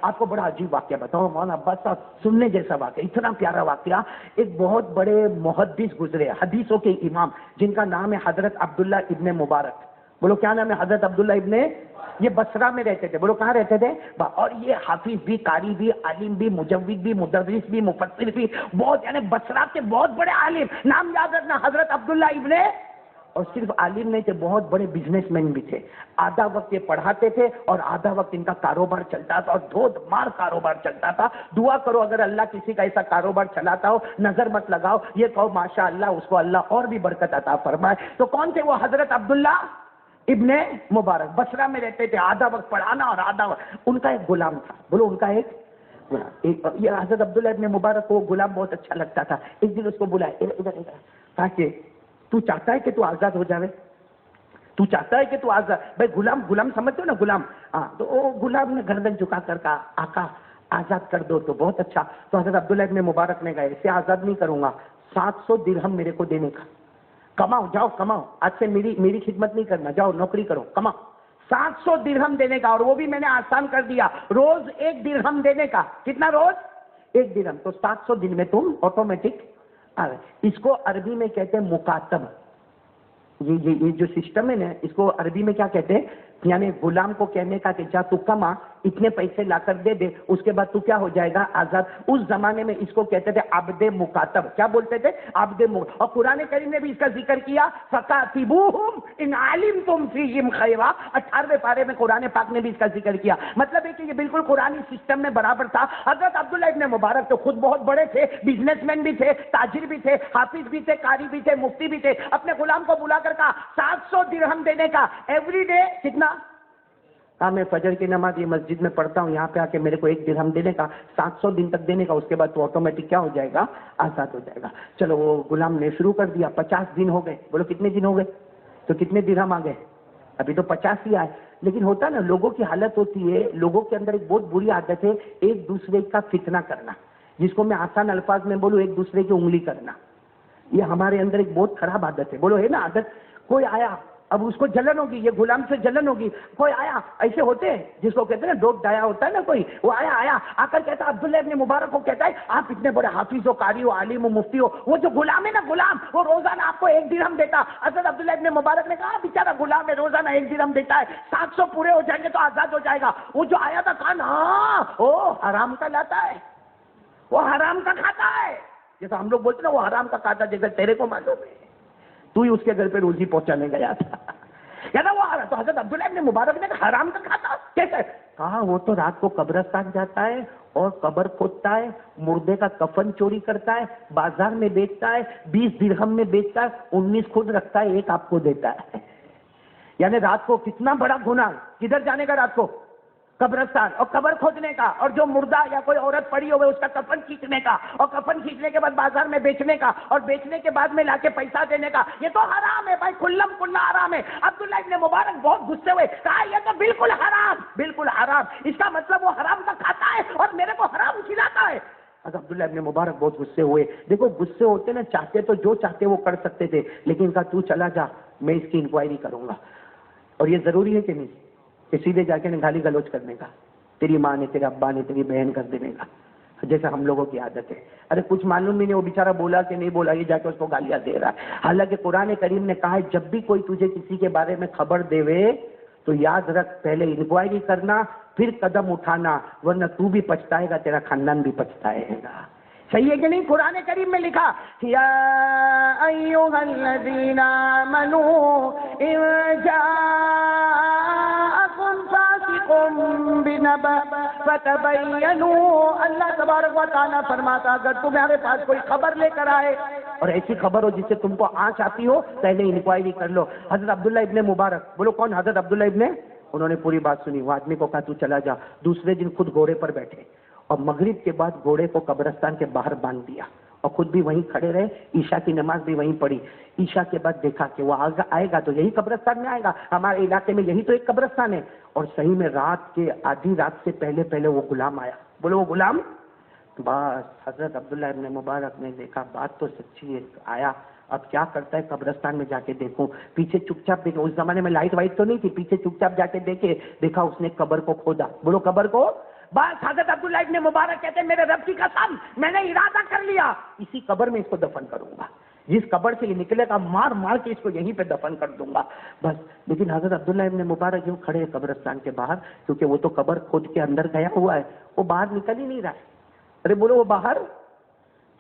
آپ کو بڑا عجیب واقعہ بتاؤں مولانا عباس صاحب، سننے جیسا واقعہ، اتنا پیارا واقعہ. ایک بہت بڑے محدث گزرے، حدیثوں کے امام، جن کا نام ہے حضرت عبداللہ ابن مبارک. بولو کیا نام ہے؟ حضرت عبداللہ ابن. یہ بصرہ میں رہتے تھے. بولو کہاں رہتے تھے؟ اور یہ حافظ بھی، قاری بھی، عالم بھی، مجوید بھی، مدرس بھی، مفسر بھی، بہت، یعنی بصرہ کے بہت بڑے عالم. نام یاد رکھنا، حضرت عبداللہ ابن. اور صرف عالم نہیں تھے، بہت بڑے بزنس مین بھی تھے. آدھا وقت یہ پڑھاتے تھے اور آدھا وقت ان کا کاروبار چلتا تھا، اور دھوت مار کاروبار چلتا تھا. دعا کرو اگر اللہ کسی کا ایسا کاروبار چلاتا ہو، نظر مت لگاؤ، یہ کہو ماشاء اللہ، اس کو اللہ اور بھی برکت عطا فرمائے. تو کون تھے وہ؟ حضرت عبداللہ ابن مبارک. بصرہ میں رہتے تھے، آدھا وقت پڑھانا اور آدھا وقت. ان کا ایک غلام تھا. بولو ان کا ایک غلام. یہ حضرت عبداللہ ابن مبارک کو غلام بہت اچھا لگتا تھا. ایک دن اس کو بلایا، ادھر تاکہ تو چاہتا ہے کہ تو آزاد ہو جاوے؟ تو چاہتا ہے کہ تو آزاد؟ بھائی غلام سمجھتے ہو نا، غلام. ہاں، تو وہ غلام نے گردن جھکا کر کہا آقا آزاد کر دو. تو بہت اچھا. تو حضرت عبداللہ ابن مبارک نے کہا اسے آزاد نہیں کروں گا، 700 درہم میرے کو دینے کا. کماؤ، جاؤ کماؤ، آج سے میری خدمت نہیں کرنا، جاؤ نوکری کرو، کماؤ. 700 درہم دینے کا، اور وہ بھی میں نے آسان کر دیا، روز 1 درہم دینے کا. کتنا روز؟ 1 درہم. تو 700 دن میں تم آٹومیٹک. اس کو عربی میں کہتے ہیں مکاتب. یہ جو سسٹم ہے نا، اس کو عربی میں کیا کہتے ہیں؟ یعنی غلام کو کہنے کا کہ جا تو کما، اتنے پیسے لا کر دے دے، اس کے بعد تو کیا ہو جائے گا؟ آزاد. اس زمانے میں اس کو کہتے تھے عبد مکاتب. کیا بولتے تھے؟ عبد مکاتب. اور قرآن کریم نے بھی اس کا ذکر کیا، فَكَاتِبُوهُمْ إِنْ عَلِمْتُمْ فِيهِمْ خَيْرًا. 18ویں پارے میں قرآن پاک نے بھی اس کا ذکر کیا. مطلب ہے کہ یہ بالکل قرآنی سسٹم میں برابر تھا. حضرت عبداللہ ابن مبارک تو خود بہت بڑے تھے، بزنس مین بھی تھے، تاجر بھی تھے، حافظ بھی تھے، قاری بھی تھے، مفتی بھی تھے. اپنے غلام کو بلا کر کہا 700 درہم دینے کا. ایوری ڈے کتنا؟ ہاں، میں فجر کی نماز یہ مسجد میں پڑھتا ہوں، یہاں پہ آ کے میرے کو 1 درہم دینے کا، 700 دن تک دینے کا. اس کے بعد تو آٹومیٹک کیا ہو جائے گا؟ آزاد ہو جائے گا. چلو وہ غلام نے شروع کر دیا. 50 دن ہو گئے. بولو کتنے دن ہو گئے؟ تو کتنے درہم آ گئے؟ ابھی تو 50 ہی آئے. لیکن ہوتا نا، لوگوں کی حالت ہوتی ہے، لوگوں کے اندر ایک بہت بری عادت ہے، ایک دوسرے کا فتنہ کرنا، جس کو میں آسان الفاظ میں بولوں، ایک دوسرے کی انگلی کرنا. یہ ہمارے اندر ایک بہت خراب عادت ہے. بولو ہے نا عادت. کوئی آیا، اب اس کو جلن ہوگی، یہ غلام سے جلن ہوگی. کوئی آیا، ایسے ہوتے ہیں جس کو کہتے ہیں نا ڈوٹ ڈایا ہوتا ہے نا، کوئی وہ آیا آ کر کہتا ہے، عبداللہ ابن مبارک کو کہتا ہے آپ اتنے بڑے حافظ ہو، قاری ہو، عالم ہو، مفتی ہو. وہ جو غلام ہے نا، غلام، وہ روزانہ آپ کو 1 درہم دیتا. حضرت عبداللہ ابن مبارک نے کہا بیچارہ غلام ہے، روزانہ 1 درہم دیتا ہے، 700 پورے ہو جائیں گے تو آزاد ہو جائے گا. وہ جو آیا تھا کہا ہاں، وہ حرام کا لاتا ہے، وہ حرام کا کھاتا ہے. جیسا ہم لوگ بولتے ہیں نا، وہ حرام کا کھاتا، جیسے تیرے کو معلوم ہے، تو ہی اس کے گھر پہ روزی پہنچانے گیا تھا. کہتا وہ تو حضرت عبداللہ ابن مبارک نے کہا حرام کا کھاتا کیسے؟ کہا وہ تو رات کو قبرستان جاتا ہے اور قبر کھودتا ہے، مردے کا کفن چوری کرتا ہے، بازار میں بیچتا ہے، 20 درہم میں بیچتا ہے، 19 خود رکھتا ہے، 1 آپ کو دیتا ہے. یعنی رات کو کتنا بڑا گناہ. کدھر جانے کا رات کو؟ قبرستان، اور قبر کھودنے کا، اور جو مردہ یا کوئی عورت پڑی ہوئے اس کا کفن کھینچنے کا، اور کفن کھینچنے کے بعد بازار میں بیچنے کا، اور بیچنے کے بعد میں لا کے پیسہ دینے کا. یہ تو حرام ہے بھائی، کلم کلا حرام ہے. عبداللہ ابن مبارک بہت غصے ہوئے، کہا یہ تو بالکل حرام، بالکل حرام. اس کا مطلب وہ حرام کا کھاتا ہے اور میرے کو حرام کھلاتا ہے. عبداللہ ابن مبارک بہت غصے ہوئے. دیکھو غصے ہوتے نا، چاہتے تو جو چاہتے وہ کر سکتے تھے، لیکن کہا تو چلا جا، میں اس کی انکوائری کروں گا. اور یہ ضروری ہے کہ نہیں کہ سیدھے جا کے گالی گلوچ کرنے کا، تیری ماں نے، تیرے ابا نے، تیری بہن کر دینے کا، جیسا ہم لوگوں کی عادت ہے. ارے کچھ معلوم بھی نہیں وہ بیچارہ بولا کہ نہیں بولا، یہ جا کے اس کو گالیاں دے رہا ہے. حالانکہ قرآن کریم نے کہا ہے جب بھی کوئی تجھے کسی کے بارے میں خبر دے تو یاد رکھ، پہلے انکوائری کرنا پھر قدم اٹھانا، ورنہ تو بھی پچھتائے گا، تیرا خاندان بھی پچھتائے گا. صحیح ہے کہ نہیں؟ قرآن کریم میں لکھا یا ایھا الذین آمنوا ان جاءکم فاسق بنبأ فتبینوا. اللہ تبارک و تعالیٰ فرماتا اگر تمہارے پاس کوئی خبر لے کر آئے اور ایسی خبر ہو جس سے تم کو آنچ آتی ہو، پہلے انکوائری کر لو. حضرت عبداللہ ابن مبارک، بولو کون؟ حضرت عبداللہ ابن. انہوں نے پوری بات سنی. وہ آدمی کو کہا تو چلا جا. دوسرے دن خود گھوڑے پر بیٹھے اور مغرب کے بعد گھوڑے کو قبرستان کے باہر باندھ دیا اور خود بھی وہیں کھڑے رہے. عشاء کی نماز بھی وہیں پڑھی. عشاء کے بعد دیکھا کہ وہ آئے گا تو یہی قبرستان میں آئے گا، ہمارے علاقے میں یہی تو ایک قبرستان ہے. اور صحیح میں رات کے آدھی رات سے پہلے وہ غلام آیا. بولو وہ غلام. بس حضرت عبداللہ ابن مبارک نے دیکھا بات تو سچی ہے، آیا. اب کیا کرتا ہے؟ قبرستان میں جا کے دیکھوں. پیچھے چپ چاپ دیکھے، اس زمانے میں لائٹ وائٹ تو نہیں تھی، پیچھے چپ چاپ جا کے دیکھا اس نے قبر کو کھودا. بولو قبر کو. بس حضرت عبداللہ ابن مبارک کہتے ہیں میرے رب کی قسم میں نے ارادہ کر لیا اسی قبر میں اس کو دفن کروں گا، جس قبر سے یہ نکلے گا مار مار کے اس کو یہیں پہ دفن کر دوں گا بس. لیکن حضرت عبداللہ ابن مبارک جو کھڑے ہیں قبرستان کے باہر، کیونکہ وہ تو قبر کھود کے اندر گیا ہوا ہے، وہ باہر نکل ہی نہیں رہا ہے. ارے بولو وہ باہر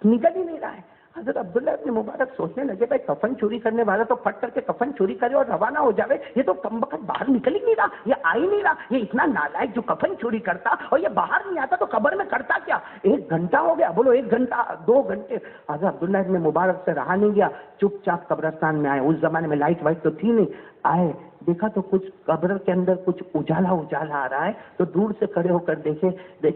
نکل ہی نہیں رہا ہے. حضرت عبداللہ ابن مبارک سوچنے لگے بھائی کفن چوری کرنے والا تو پھٹ کر کے کفن چوری کرے اور روانہ ہو جاوے، یہ تو کم وقت باہر نکل ہی نہیں رہا، یہ آ ہی نہیں رہا، یہ اتنا نالائق جو کفن چوری کرتا اور یہ باہر نہیں آتا تو قبر میں کرتا کیا. 1 گھنٹہ ہو گیا، بولو 1 گھنٹہ 2 گھنٹے. حضرت عبداللہ ابن مبارک سے رہا نہیں گیا، چپ چاپ قبرستان میں آئے. اس زمانے میں لائٹ وائٹ تو تھی نہیں. آئے دیکھا تو کچھ قبر کے اندر کچھ اجالا اجالا آ رہا ہے، تو دور سے کھڑے ہو کر دیکھے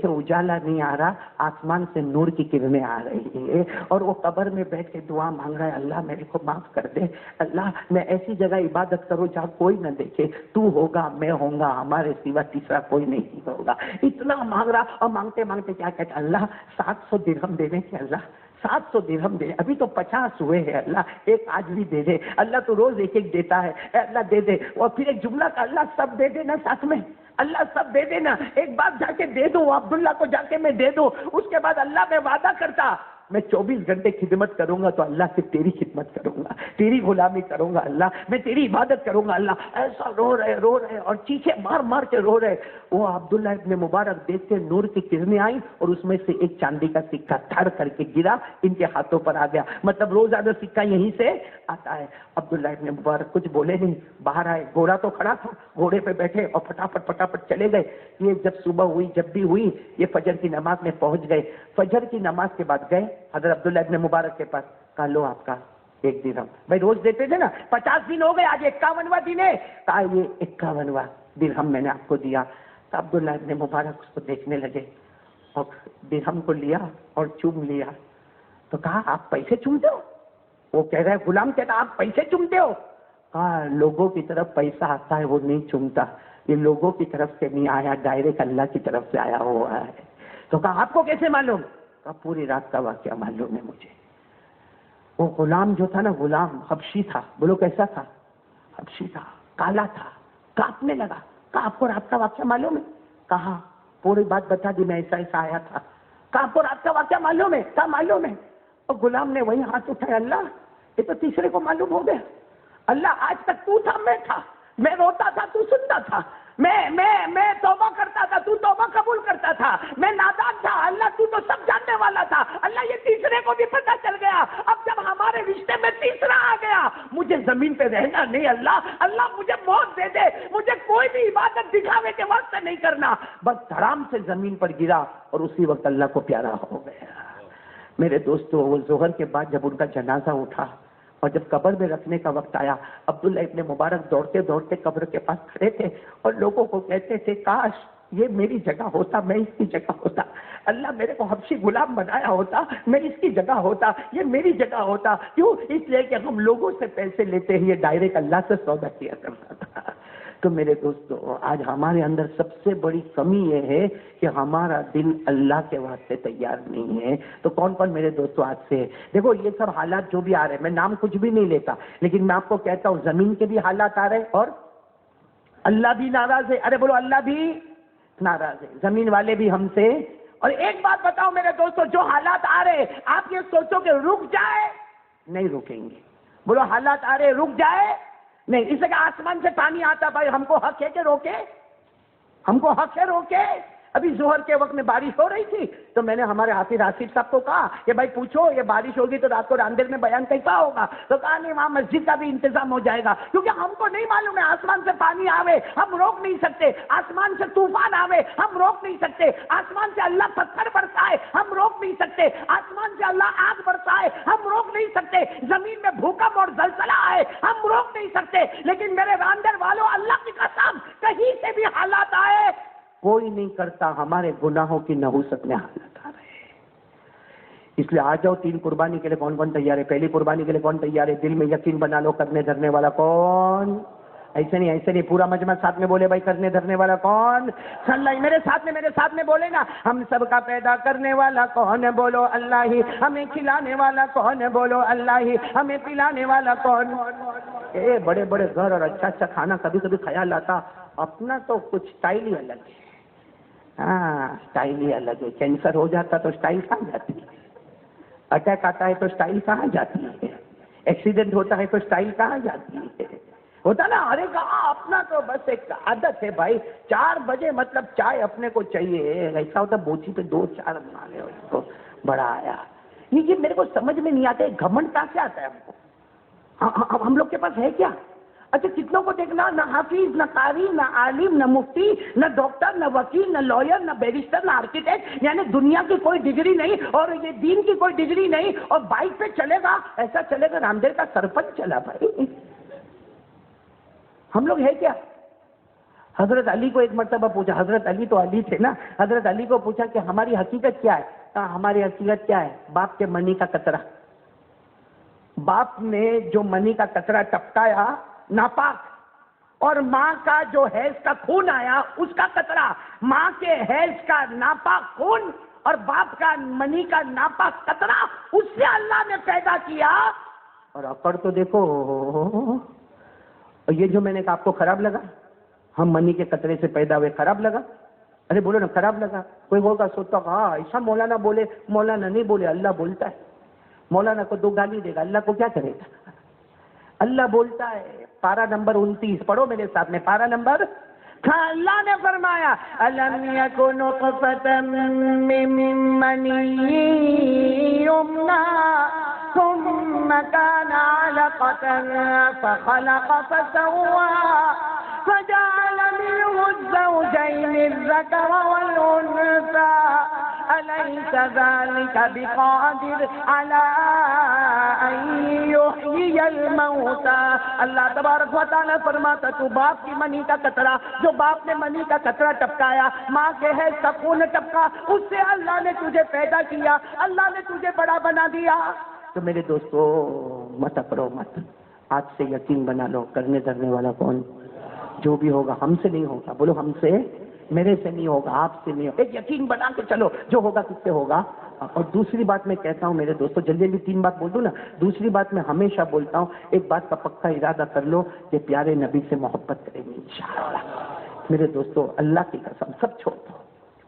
اجالا نہیں آ رہا، آسمان سے نور کی کرنیں آ رہی ہے. اور وہ قبر میں بیٹھ کے دعا مانگ رہا ہے اللہ میرے کو معاف کر دے، اللہ میں ایسی جگہ عبادت کروں جہاں کوئی نہ دیکھے، تو ہوگا میں ہوں گا، ہمارے سوا تیسرا کوئی نہیں ہوگا. اتنا مانگ رہا اور مانگتے مانگتے کیا کہتا اللہ 700 درہم دینے کے، اللہ 700 درہم دے، ابھی تو 50 ہوئے ہیں، اللہ ایک آج بھی دے دے، اللہ تو روز ایک ایک دیتا ہے، اے اللہ دے دے. اور پھر ایک جملہ کا اللہ سب دے دینا ساتھ میں، اللہ سب دے دینا، ایک بات جا کے دے دو، عبداللہ کو جا کے میں دے دو. اس کے بعد اللہ میں وعدہ کرتا میں 24 گھنٹے خدمت کروں گا تو اللہ سے تیری خدمت کروں گا، تیری غلامی کروں گا، اللہ میں تیری عبادت کروں گا. اللہ ایسا رو رہے اور چیخے مار مار کے رو رہے. وہ عبداللہ ابن مبارک دیکھ کے نور کی کرنیں آئیں اور اس میں سے ایک چاندی کا سکہ دھڑ کر کے گرا، ان کے ہاتھوں پر آ گیا. مطلب روزانہ سکہ یہیں سے آتا ہے. عبداللہ ابن مبارک کچھ بولے نہیں، باہر آئے. گھوڑا تو کھڑا تھا، گھوڑے پہ بیٹھے اور پٹافٹ چلے گئے. یہ جب صبح ہوئی، جب بھی ہوئی، یہ فجر کی نماز میں پہنچ گئے. فجر کی نماز کے بعد گئے حضرت عبداللہ ابن مبارک کے پاس، کہا لو آپ کا 1 درہم. بھائی روز دیتے تھے نا، 50 دن ہو گئے، آج 51واں دن ہے. کہا یہ 51واں درہم میں نے آپ کو دیا. تو عبداللہ ابن مبارک اس کو دیکھنے لگے اور درہم کو لیا اور چوم لیا. تو کہا آپ پیسے چومتے ہو؟ وہ کہہ رہا ہے، غلام کہتا آپ پیسے چومتے ہو؟ کہا لوگوں کی طرف پیسہ آتا ہے وہ نہیں چومتا، یہ لوگوں کی طرف سے نہیں آیا، ڈائریکٹ اللہ کی طرف سے آیا ہوا ہے. تو کہا آپ کو کیسے معلوم؟ کہا پوری رات کا واقعہ معلوم ہے مجھے. وہ غلام جو تھا نا، غلام حبشی تھا. بولو کیسا تھا؟ حبشی تھا، کالا تھا، کانپنے لگا. کہا آپ کو رات کا واقعہ معلوم ہے؟ کہا پوری بات بتا دی، میں ایسا ایسا آیا تھا. کہا آپ کو رات کا واقعہ معلوم ہے؟ کہا معلوم ہے. اور غلام نے وہی ہاتھ اٹھایا، اللہ یہ تو تیسرے کو معلوم ہو گیا. اللہ آج تک تو تھا، میں تھا، میں روتا تھا تو سنتا تھا، میں توبہ کرتا تھا تو توبہ قبول کرتا تھا، میں نادان تھا، اللہ تو سب جاننے والا تھا. اللہ یہ تیسرے کو بھی پتہ چل گیا. اب جب ہمارے رشتے میں تیسرا آ گیا، مجھے زمین پہ رہنا نہیں، اللہ مجھے موت دے دے، مجھے کوئی بھی عبادت دکھاوے کے واسطے نہیں کرنا. بس دھڑام سے زمین پر گرا اور اسی وقت اللہ کو پیارا ہو گیا. میرے دوستو، وہ ظہر کے بعد جب ان کا جنازہ اٹھا اور جب قبر میں رکھنے کا وقت آیا، عبداللہ ابن مبارک دوڑتے دوڑتے قبر کے پاس کھڑے تھے اور لوگوں کو کہتے تھے کاش یہ میری جگہ ہوتا، میں اس کی جگہ ہوتا، اللہ میرے کو حبشی غلام بنایا ہوتا، میں اس کی جگہ ہوتا، یہ میری جگہ ہوتا. کیوں؟ اس لیے کہ ہم لوگوں سے پیسے لیتے ہیں، یہ ڈائریکٹ اللہ سے سودا کیا کرتا تھا. تو میرے دوستو، آج ہمارے اندر سب سے بڑی کمی یہ ہے کہ ہمارا دل اللہ کے واسطے تیار نہیں ہے. تو کون کون میرے دوستو آج سے دیکھو یہ سب حالات جو بھی آ رہے ہیں، میں نام کچھ بھی نہیں لیتا، لیکن میں آپ کو کہتا ہوں زمین کے بھی حالات آ رہے ہیں اور اللہ بھی ناراض ہے. ارے بولو اللہ بھی ناراض ہے، زمین والے بھی ہم سے. اور ایک بات بتاؤ میرے دوستو، جو حالات آ رہے آپ یہ سوچو کہ رک جائے، نہیں رکیں گے. بولو حالات آ رہے رک جائے نہیں. اس لیے آسمان سے پانی آتا، بھائی ہم کو حق ہے کہ روکے؟ ہم کو حق ہے روکے؟ ابھی ظہر کے وقت میں بارش ہو رہی تھی تو میں نے ہمارے حافظ آصف صاحب کو کہا کہ بھائی پوچھو یہ بارش ہوگی تو رات کو راندیر میں بیان کیسا ہوگا؟ تو کہا نہیں وہاں مسجد کا بھی انتظام ہو جائے گا، کیونکہ ہم کو نہیں معلوم ہے آسمان سے پانی آوے ہم روک نہیں سکتے، آسمان سے طوفان آوے ہم روک نہیں سکتے، آسمان سے اللہ پتھر برسائے ہم روک نہیں سکتے، آسمان سے اللہ آگ برسائے ہم روک نہیں سکتے، زمین میں بھوکم اور زلزلہ آئے ہم روک نہیں سکتے. لیکن میرے راندیر والوں، اللہ کی قسم کہیں سے بھی حالات آئے کوئی نہیں کرتا، ہمارے گناہوں کی نحوست میں حالت آ رہے ہیں. اس لیے آ جاؤ 3 قربانی کے لیے کون کون تیار ہے؟ پہلی قربانی کے لیے کون تیار ہے؟ دل میں یقین بنا لو، کرنے دھرنے والا کون؟ ایسے نہیں پورا مجمع ساتھ میں بولے بھائی کرنے دھرنے والا کون؟ اللہ. میرے ساتھ میں بولے نا، ہم سب کا پیدا کرنے والا کون ہے؟ بولو اللہ ہی. ہمیں کھلانے والا کون ہے؟ بولو اللہ ہی. ہمیں پلانے والا کون؟ بڑے بڑے گھر اور اچھا اچھا کھانا، کبھی کبھی خیال آتا اپنا تو کچھ اسٹائل ہی الگ ہے. ہاں اسٹائل ہی الگ ہے. کینسر ہو جاتا تو اسٹائل کہاں جاتی ہے, اٹیک آتا ہے تو اسٹائل کہاں جاتی ہے, ایکسیڈنٹ ہوتا ہے تو اسٹائل کہاں جاتی ہے. ہوتا نا, ارے کہاں اپنا تو بس ایک عادت ہے بھائی, 4 بجے مطلب چائے اپنے کو چاہیے. ایسا ہوتا بوچی پہ 2-4 بنا لے اس کو, بڑا آیا. یہ میرے کو سمجھ میں نہیں آتا ہے, گھمنڈ کہاں سے آتا ہے ہم کو. ہم لوگ کے پاس ہے کیا؟ اچھا کتنوں کو دیکھنا, نہ حافظ, نہ قاری, نہ عالم, نہ مفتی, نہ ڈاکٹر, نہ وکیل, نہ لائر, نہ بیرسٹر, نہ آرکیٹیکٹ, یعنی دنیا کی کوئی ڈگری نہیں اور یہ دین کی کوئی ڈگری نہیں, اور بائک پہ چلے گا, ایسا چلے گا رام دیو کا سرپنچ چلا بھائی. ہم لوگ ہے کیا؟ حضرت علی کو ایک مرتبہ پوچھا, حضرت علی تو علی تھے نا, حضرت علی کو پوچھا کہ ہماری حقیقت کیا ہے؟ کہا ہماری حقیقت کیا ہے؟ باپ کے منی کا قطرہ. باپ نے جو منی کا قطرہ ٹپکایا ناپاک, اور ماں کا جو حیض کا خون آیا اس کا قطرہ. ماں کے حیض کا ناپاک خون اور باپ کا منی کا ناپاک قطرہ, اس سے اللہ نے پیدا کیا. اور اکڑ تو دیکھو, اور یہ جو میں نے کہا آپ کو خراب لگا, ہم منی کے قطرے سے پیدا ہوئے, خراب لگا؟ ارے بولو نا خراب لگا. کوئی ہوگا سوچتا ہاں ایسا مولانا بولے, مولانا نہیں بولے, اللہ بولتا ہے. مولانا کو 2 گالی دے گا, اللہ کو کیا کرے گا؟ اللہ بولتا ہے. پارہ نمبر 29 پڑھو میرے ساتھ میں, پارہ نمبر. اللہ نے فرمایا الم یکن نطفۃ من منی یمنی ثم كان علقة فخلق فسوى فجعل منه الزوجين الذكر والأنثى أليس ذلك بقادر على أن يحيي الموتى. اللہ تبارک و تعالیٰ فرماتا تو باپ کی منی کا قطرہ, جو باپ نے منی کا قطرہ ٹپکایا, ماں کے حیض کا خون ٹپکا, اس سے اللہ نے تجھے پیدا کیا, اللہ نے تجھے بڑا بنا دیا. تو میرے دوستو مت اکڑو مت, آج سے یقین بنا لو, کرنے دھرنے والا کون؟ جو بھی ہوگا ہم سے نہیں ہوگا. بولو ہم سے, میرے سے نہیں ہوگا, آپ سے نہیں ہوگا. ایک یقین بنا کے چلو, جو ہوگا کس سے ہوگا. اور دوسری بات میں کہتا ہوں میرے دوستو, جلدی جلدی 3 بات بول دوں نا. دوسری بات میں ہمیشہ بولتا ہوں, ایک بات کا پکا ارادہ کر لو کہ پیارے نبی سے محبت کریں گے انشاءاللہ. میرے دوستو اللہ کی قسم سب چھوڑ دو,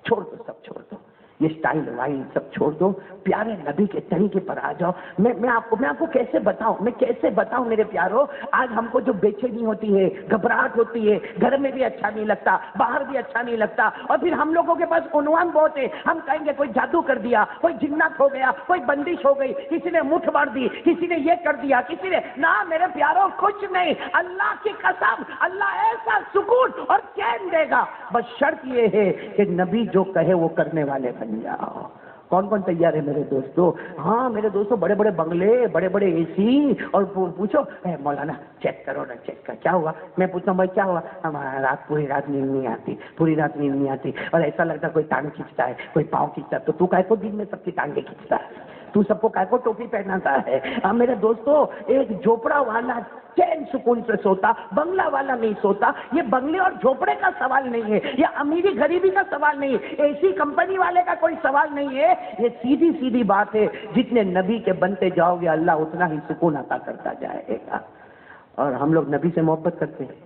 چھوڑ دو, سب چھوڑ دو, یہ اسٹائل وائل سب چھوڑ دو, پیارے نبی کے طریقے پر آ جاؤ. میں آپ کو کیسے بتاؤں میرے پیارو. آج ہم کو جو بے چینی ہوتی ہے, گھبراہٹ ہوتی ہے, گھر میں بھی اچھا نہیں لگتا, باہر بھی اچھا نہیں لگتا, اور پھر ہم لوگوں کے پاس عنوان بہت ہے. ہم کہیں گے کوئی جادو کر دیا, کوئی جنات ہو گیا, کوئی بندش ہو گئی, کسی نے مٹھ مار دی, کسی نے یہ کر دیا, کسی نے نہ. میرے پیارو کچھ نہیں, اللہ کی قسم اللہ ایسا سکون اور چین دے گا, بس شرط یہ ہے کہ نبی جو کہے وہ کرنے والے بن جاؤ. کون کون تیار ہے میرے دوستو؟ ہاں میرے دوستو, بڑے بڑے بنگلے, بڑے بڑے اے سی, اور پوچھو مولانا چیک کرو نا, چیک کر, کیا ہوا؟ میں پوچھتا ہوں بھائی کیا ہوا؟ ہمارا پوری رات نیند نہیں آتی, پوری رات نیند نہیں آتی, اور ایسا لگتا ہے کوئی ٹانگ کھینچتا ہے, کوئی پاؤں کھینچتا ہے. تو کہے کو دن میں سب کی ٹانگیں کھینچتا ہے, تو سب کو کہے کو ٹوپی پہناتا ہے. ہاں میرے دوستو, ایک جھوپڑا والا چین سکون سے سوتا, بنگلہ والا نہیں سوتا. یہ بنگلے اور جھوپڑے کا سوال نہیں ہے, یہ امیری غریبی کا سوال نہیں ہے, ایسی کمپنی والے کا کوئی سوال نہیں ہے. یہ سیدھی سیدھی بات ہے, جتنے نبی کے بنتے جاؤ گے اللہ اتنا ہی سکون عطا کرتا جائے گا. اور ہم لوگ نبی سے محبت کرتے ہیں.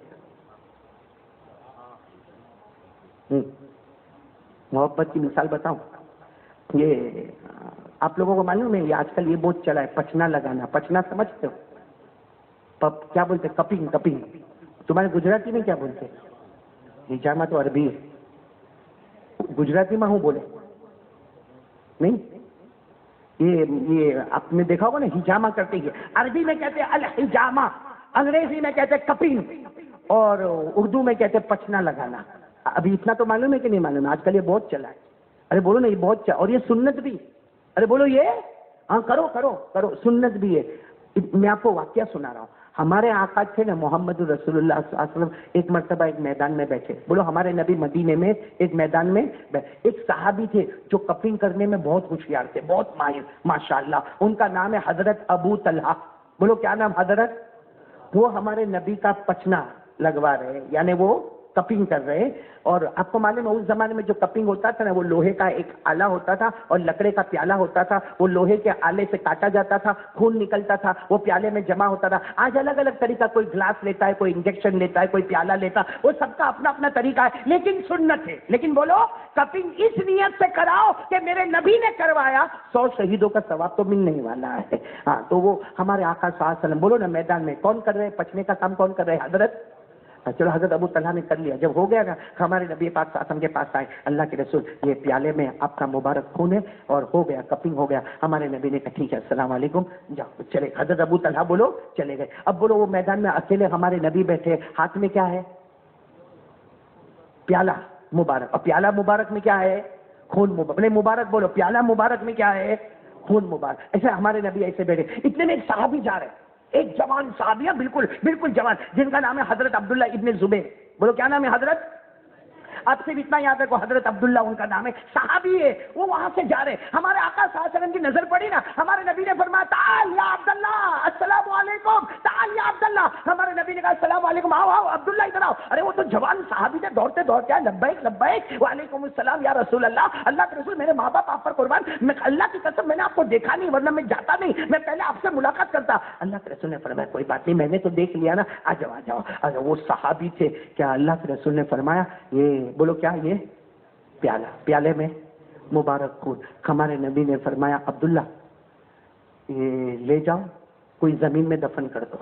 محبت کی مثال بتاؤں, یہ آپ لوگوں کو معلوم ہے, یہ آج کل یہ بہت چلا ہے پچنا لگانا. پچنا سمجھتے ہو؟ کیا بولتے؟ کپنگ. کپنگ تمہارے گجراتی میں کیا بولتے؟ ہجامہ تو عربی ہے, گجراتی میں ہوں بولے نہیں. یہ آپ نے دیکھا ہوگا نا, ہجامہ کرتے ہیں, عربی میں کہتے ہیں الحجامہ, انگریزی میں کہتے ہیں کپنگ, اور اردو میں کہتے ہیں پچنا لگانا. ابھی اتنا تو معلوم ہے کہ نہیں معلوم ہے؟ آج کل یہ بہت چلا ہے. ارے بولو نا, یہ بہت چلا, اور یہ سنت بھی. ارے بولو یہ, ہاں کرو کرو کرو, سنت بھی ہے. میں آپ کو واقعہ سنا رہا ہوں. ہمارے آقا تھے نا محمد رسول اللہ صلی اللہ علیہ وسلم, ایک مرتبہ ایک میدان میں بیٹھے. بولو ہمارے نبی مدینے میں ایک میدان میں ایک صحابی تھے جو کپنگ کرنے میں بہت ہوشیار تھے, بہت ماہر ماشاءاللہ. ان کا نام ہے حضرت ابو طلحہ. بولو کیا نام؟ حضرت. وہ ہمارے نبی کا پچنا لگوا رہے, یعنی وہ کپنگ کر رہے ہیں. اور آپ کو معلوم ہے اس زمانے میں جو کپنگ ہوتا تھا نا وہ لوہے کا ایک آلہ ہوتا تھا اور لکڑے کا پیالہ ہوتا تھا. وہ لوہے کے آلے سے کاٹا جاتا تھا, خون نکلتا تھا, وہ پیالے میں جمع ہوتا تھا. آج الگ الگ طریقہ, کوئی گلاس لیتا ہے, کوئی انجیکشن لیتا ہے, کوئی پیالہ لیتا ہے, وہ سب کا اپنا اپنا طریقہ ہے, لیکن سنت ہے. لیکن بولو کپنگ اس نیت سے کراؤ کہ میرے نبی نے کروایا, 100 شہیدوں کا ثواب تو ملنے والا ہے. ہاں تو وہ ہمارے آقا صلی اللہ علیہ وسلم, بولو نا میدان میں کون کر رہے, پچنے کا کام کون کر رہے, حضرت. چلو حضرت ابو طلحہ نے کر لیا. جب ہو گیا نا, ہمارے نبی پاک صلی اللہ علیہ وسلم کے پاس آئے, اللہ کے رسول یہ پیالے میں آپ کا مبارک خون ہے اور ہو گیا, کپنگ ہو گیا. ہمارے نبی نے کہا ٹھیک ہے السلام علیکم, جاؤ چلے. حضرت ابو طلحہ بولو چلے گئے. اب بولو وہ میدان میں اکیلے ہمارے نبی بیٹھے, ہاتھ میں کیا ہے, پیالہ مبارک. اور پیالہ مبارک میں کیا ہے, خون مبارک. مبارک بولو, پیالہ مبارک میں کیا ہے, خون مبارک. ایسے ہمارے نبی ایسے بیٹھے. اتنے میں ایک صحابی جا رہے, ایک جوان صحابی, بالکل بالکل جوان, جن کا نام ہے حضرت عبداللہ ابن زبیر. بولو کیا نام ہے حضرت, آپ سے اتنا یاد رکھو, حضرت عبداللہ ان کا نام ہے, صحابی ہے. وہ وہاں سے جا رہے, ہمارے آقا صلی اللہ علیہ وسلم کی نظر پڑی نا, ہمارے نبی نے فرمایا تعال یا عبداللہ, السلام علیکم, تعال یا عبداللہ. ہمارے نبی نے کہا السلام علیکم, آؤ آؤ عبداللہ ادھر آؤ. ارے وہ تو جوان صحابی تھے, دوڑتے دوڑتے آئے, لبیک لبیک, وعلیکم السلام یا رسول اللہ. اللہ کے رسول میرے ماں باپ آپ پر قربان, میں اللہ کی قسم میں نے آپ کو دیکھا نہیں, ورنہ میں جاتا نہیں, میں پہلے آپ سے ملاقات کرتا. اللہ کے رسول نے فرمایا کوئی بات نہیں, میں نے تو دیکھ لیا نا, آ جاؤ آ جاؤ آ جاؤ. وہ صحابی تھے. کیا اللہ کے رسول نے فرمایا یہ بولو کیا, یہ پیالہ, پیالے میں مبارک خون. ہمارے نبی نے فرمایا عبداللہ یہ لے جاؤ, کوئی زمین میں دفن کر دو,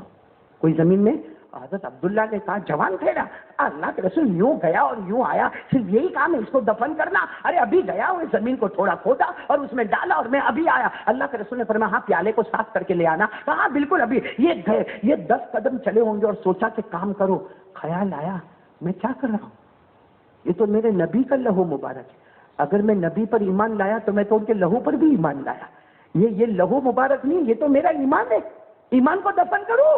کوئی زمین میں. حضرت عبداللہ نے کہا, جوان تھے نا, اللہ کے رسول یوں گیا اور یوں آیا, صرف یہی کام ہے اس کو دفن کرنا. ارے ابھی گیا وہ زمین کو تھوڑا کھودا اور اس میں ڈالا اور میں ابھی آیا. اللہ کے رسول نے فرمایا ہاں پیالے کو صاف کر کے لے آنا. ہاں بالکل ابھی. یہ گئے, یہ 10 قدم چلے ہوں گے اور سوچا کہ کام کرو. خیال آیا میں کیا کر رہا ہوں, یہ تو میرے نبی کا لہو مبارک ہے. اگر میں نبی پر ایمان لایا تو میں تو ان کے لہو پر بھی ایمان لایا. یہ لہو مبارک نہیں, یہ تو میرا ایمان ہے. ایمان کو دفن کرو,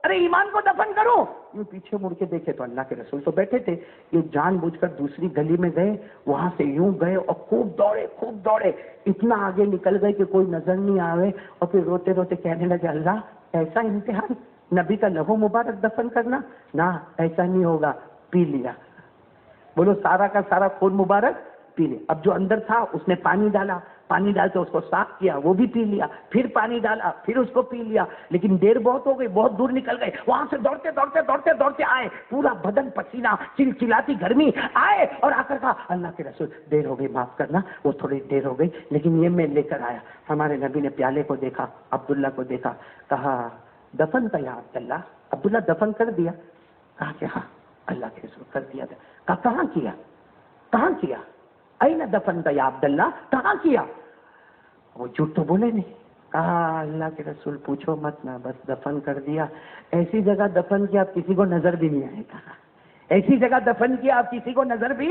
ارے ایمان کو دفن کرو. یہ پیچھے مڑ کے دیکھے تو اللہ کے رسول تو بیٹھے تھے. یہ جان بوجھ کر دوسری گلی میں گئے, وہاں سے یوں گئے اور خوب دوڑے, اتنا آگے نکل گئے کہ کوئی نظر نہیں آئے. اور پھر روتے روتے کہنے لگے اللہ ایسا امتحان, نبی کا لہو مبارک دفن کرنا, نہ ایسا نہیں ہوگا. پی لیا, بولو سارا کا سارا خون مبارک پی لیا. اب جو اندر تھا اس نے پانی ڈالا, پانی ڈال کے اس کو صاف کیا, وہ بھی پی لیا. پھر پانی ڈالا, پھر اس کو پی لیا. لیکن دیر بہت ہو گئی, بہت دور نکل گئے. وہاں سے دوڑتے آئے, پورا بدن پسینہ, چلچلاتی گرمی. آئے اور آ کر کہا اللہ کے رسول دیر ہو گئی, معاف کرنا, وہ تھوڑی دیر ہو گئی, لیکن یہ میں لے کر آیا. ہمارے نبی نے پیالے کو دیکھا, عبداللہ کو دیکھا, کہا دفن کا یا عبداللہ, عبداللہ دفن کر دیا. کہا کہ ہاں اللہ کے رسول کر دیا. کہا کہاں کیا, این دفن کا یا عبداللہ, کہاں کیا. وہ جھوٹ تو بولے نہیں. کہا اللہ کے رسول پوچھو مت نا, بس دفن کر دیا. ایسی جگہ دفن کیا آپ کسی کو نظر بھی نہیں آئے گا, ایسی جگہ دفن کیا آپ کسی کو نظر بھی.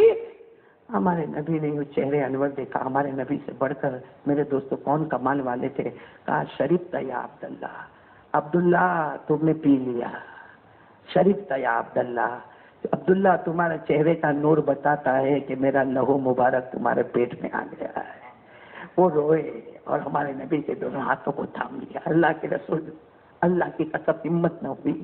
ہمارے نبی نے وہ چہرے انور دیکھا. ہمارے نبی سے بڑھ کر میرے دوستوں کون کمال والے تھے. کہا شریف تھا یا عبداللہ, عبداللہ تم نے پی لیا. شریف تھا یا عبداللہ, عبداللہ تمہارے چہرے کا نور بتاتا ہے کہ میرا لہو مبارک تمہارے پیٹ میں آ گیا ہے. وہ روئے اور ہمارے نبی کے دونوں ہاتھوں کو تھام لیا. اللہ کے رسول, اللہ کی قسم ہمت نہ ہوئی,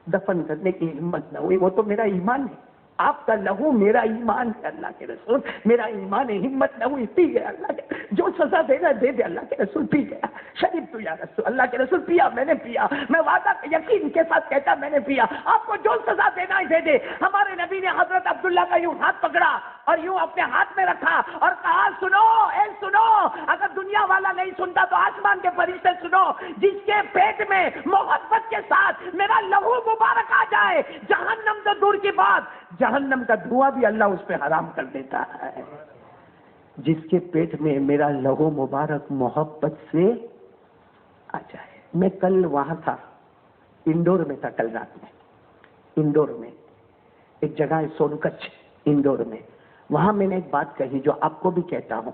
دفن کرنے کی ہمت نہ ہوئی. وہ تو میرا ایمان ہے, آپ کا لہو میرا ایمان ہے. اللہ کے رسول میرا ایمان ہے, ہمت نہ ہوئی, پی گیا. اللہ کے جو سزا دینا دے دے. اللہ کے رسول پی گیا. شریف تو یا رسول, اللہ کے رسول پیا, میں نے پیا, میں وعدہ یقین کے ساتھ کہتا میں نے پیا. آپ کو جو سزا دینا ہی دے دے. ہمارے نبی نے حضرت عبداللہ کا یوں ہاتھ پکڑا اور یوں اپنے ہاتھ میں رکھا اور کہا سنو, سنو, اگر دنیا والا نہیں سنتا تو آسمان کے فرشتے سنو. جس کے پیٹ میں محبت کے ساتھ میرا لہو مبارک آ جائے, جہنم تو دور کی بات, جہنم کا دھواں بھی اللہ اس پہ حرام کر دیتا ہے. جس کے پیٹ میں میرا لہو مبارک محبت سے آ جائے. میں کل وہاں تھا, انڈور میں تھا, کل رات میں انڈور میں ایک جگہ ہے سونکچ, انڈور میں. وہاں میں نے ایک بات کہی جو آپ کو بھی کہتا ہوں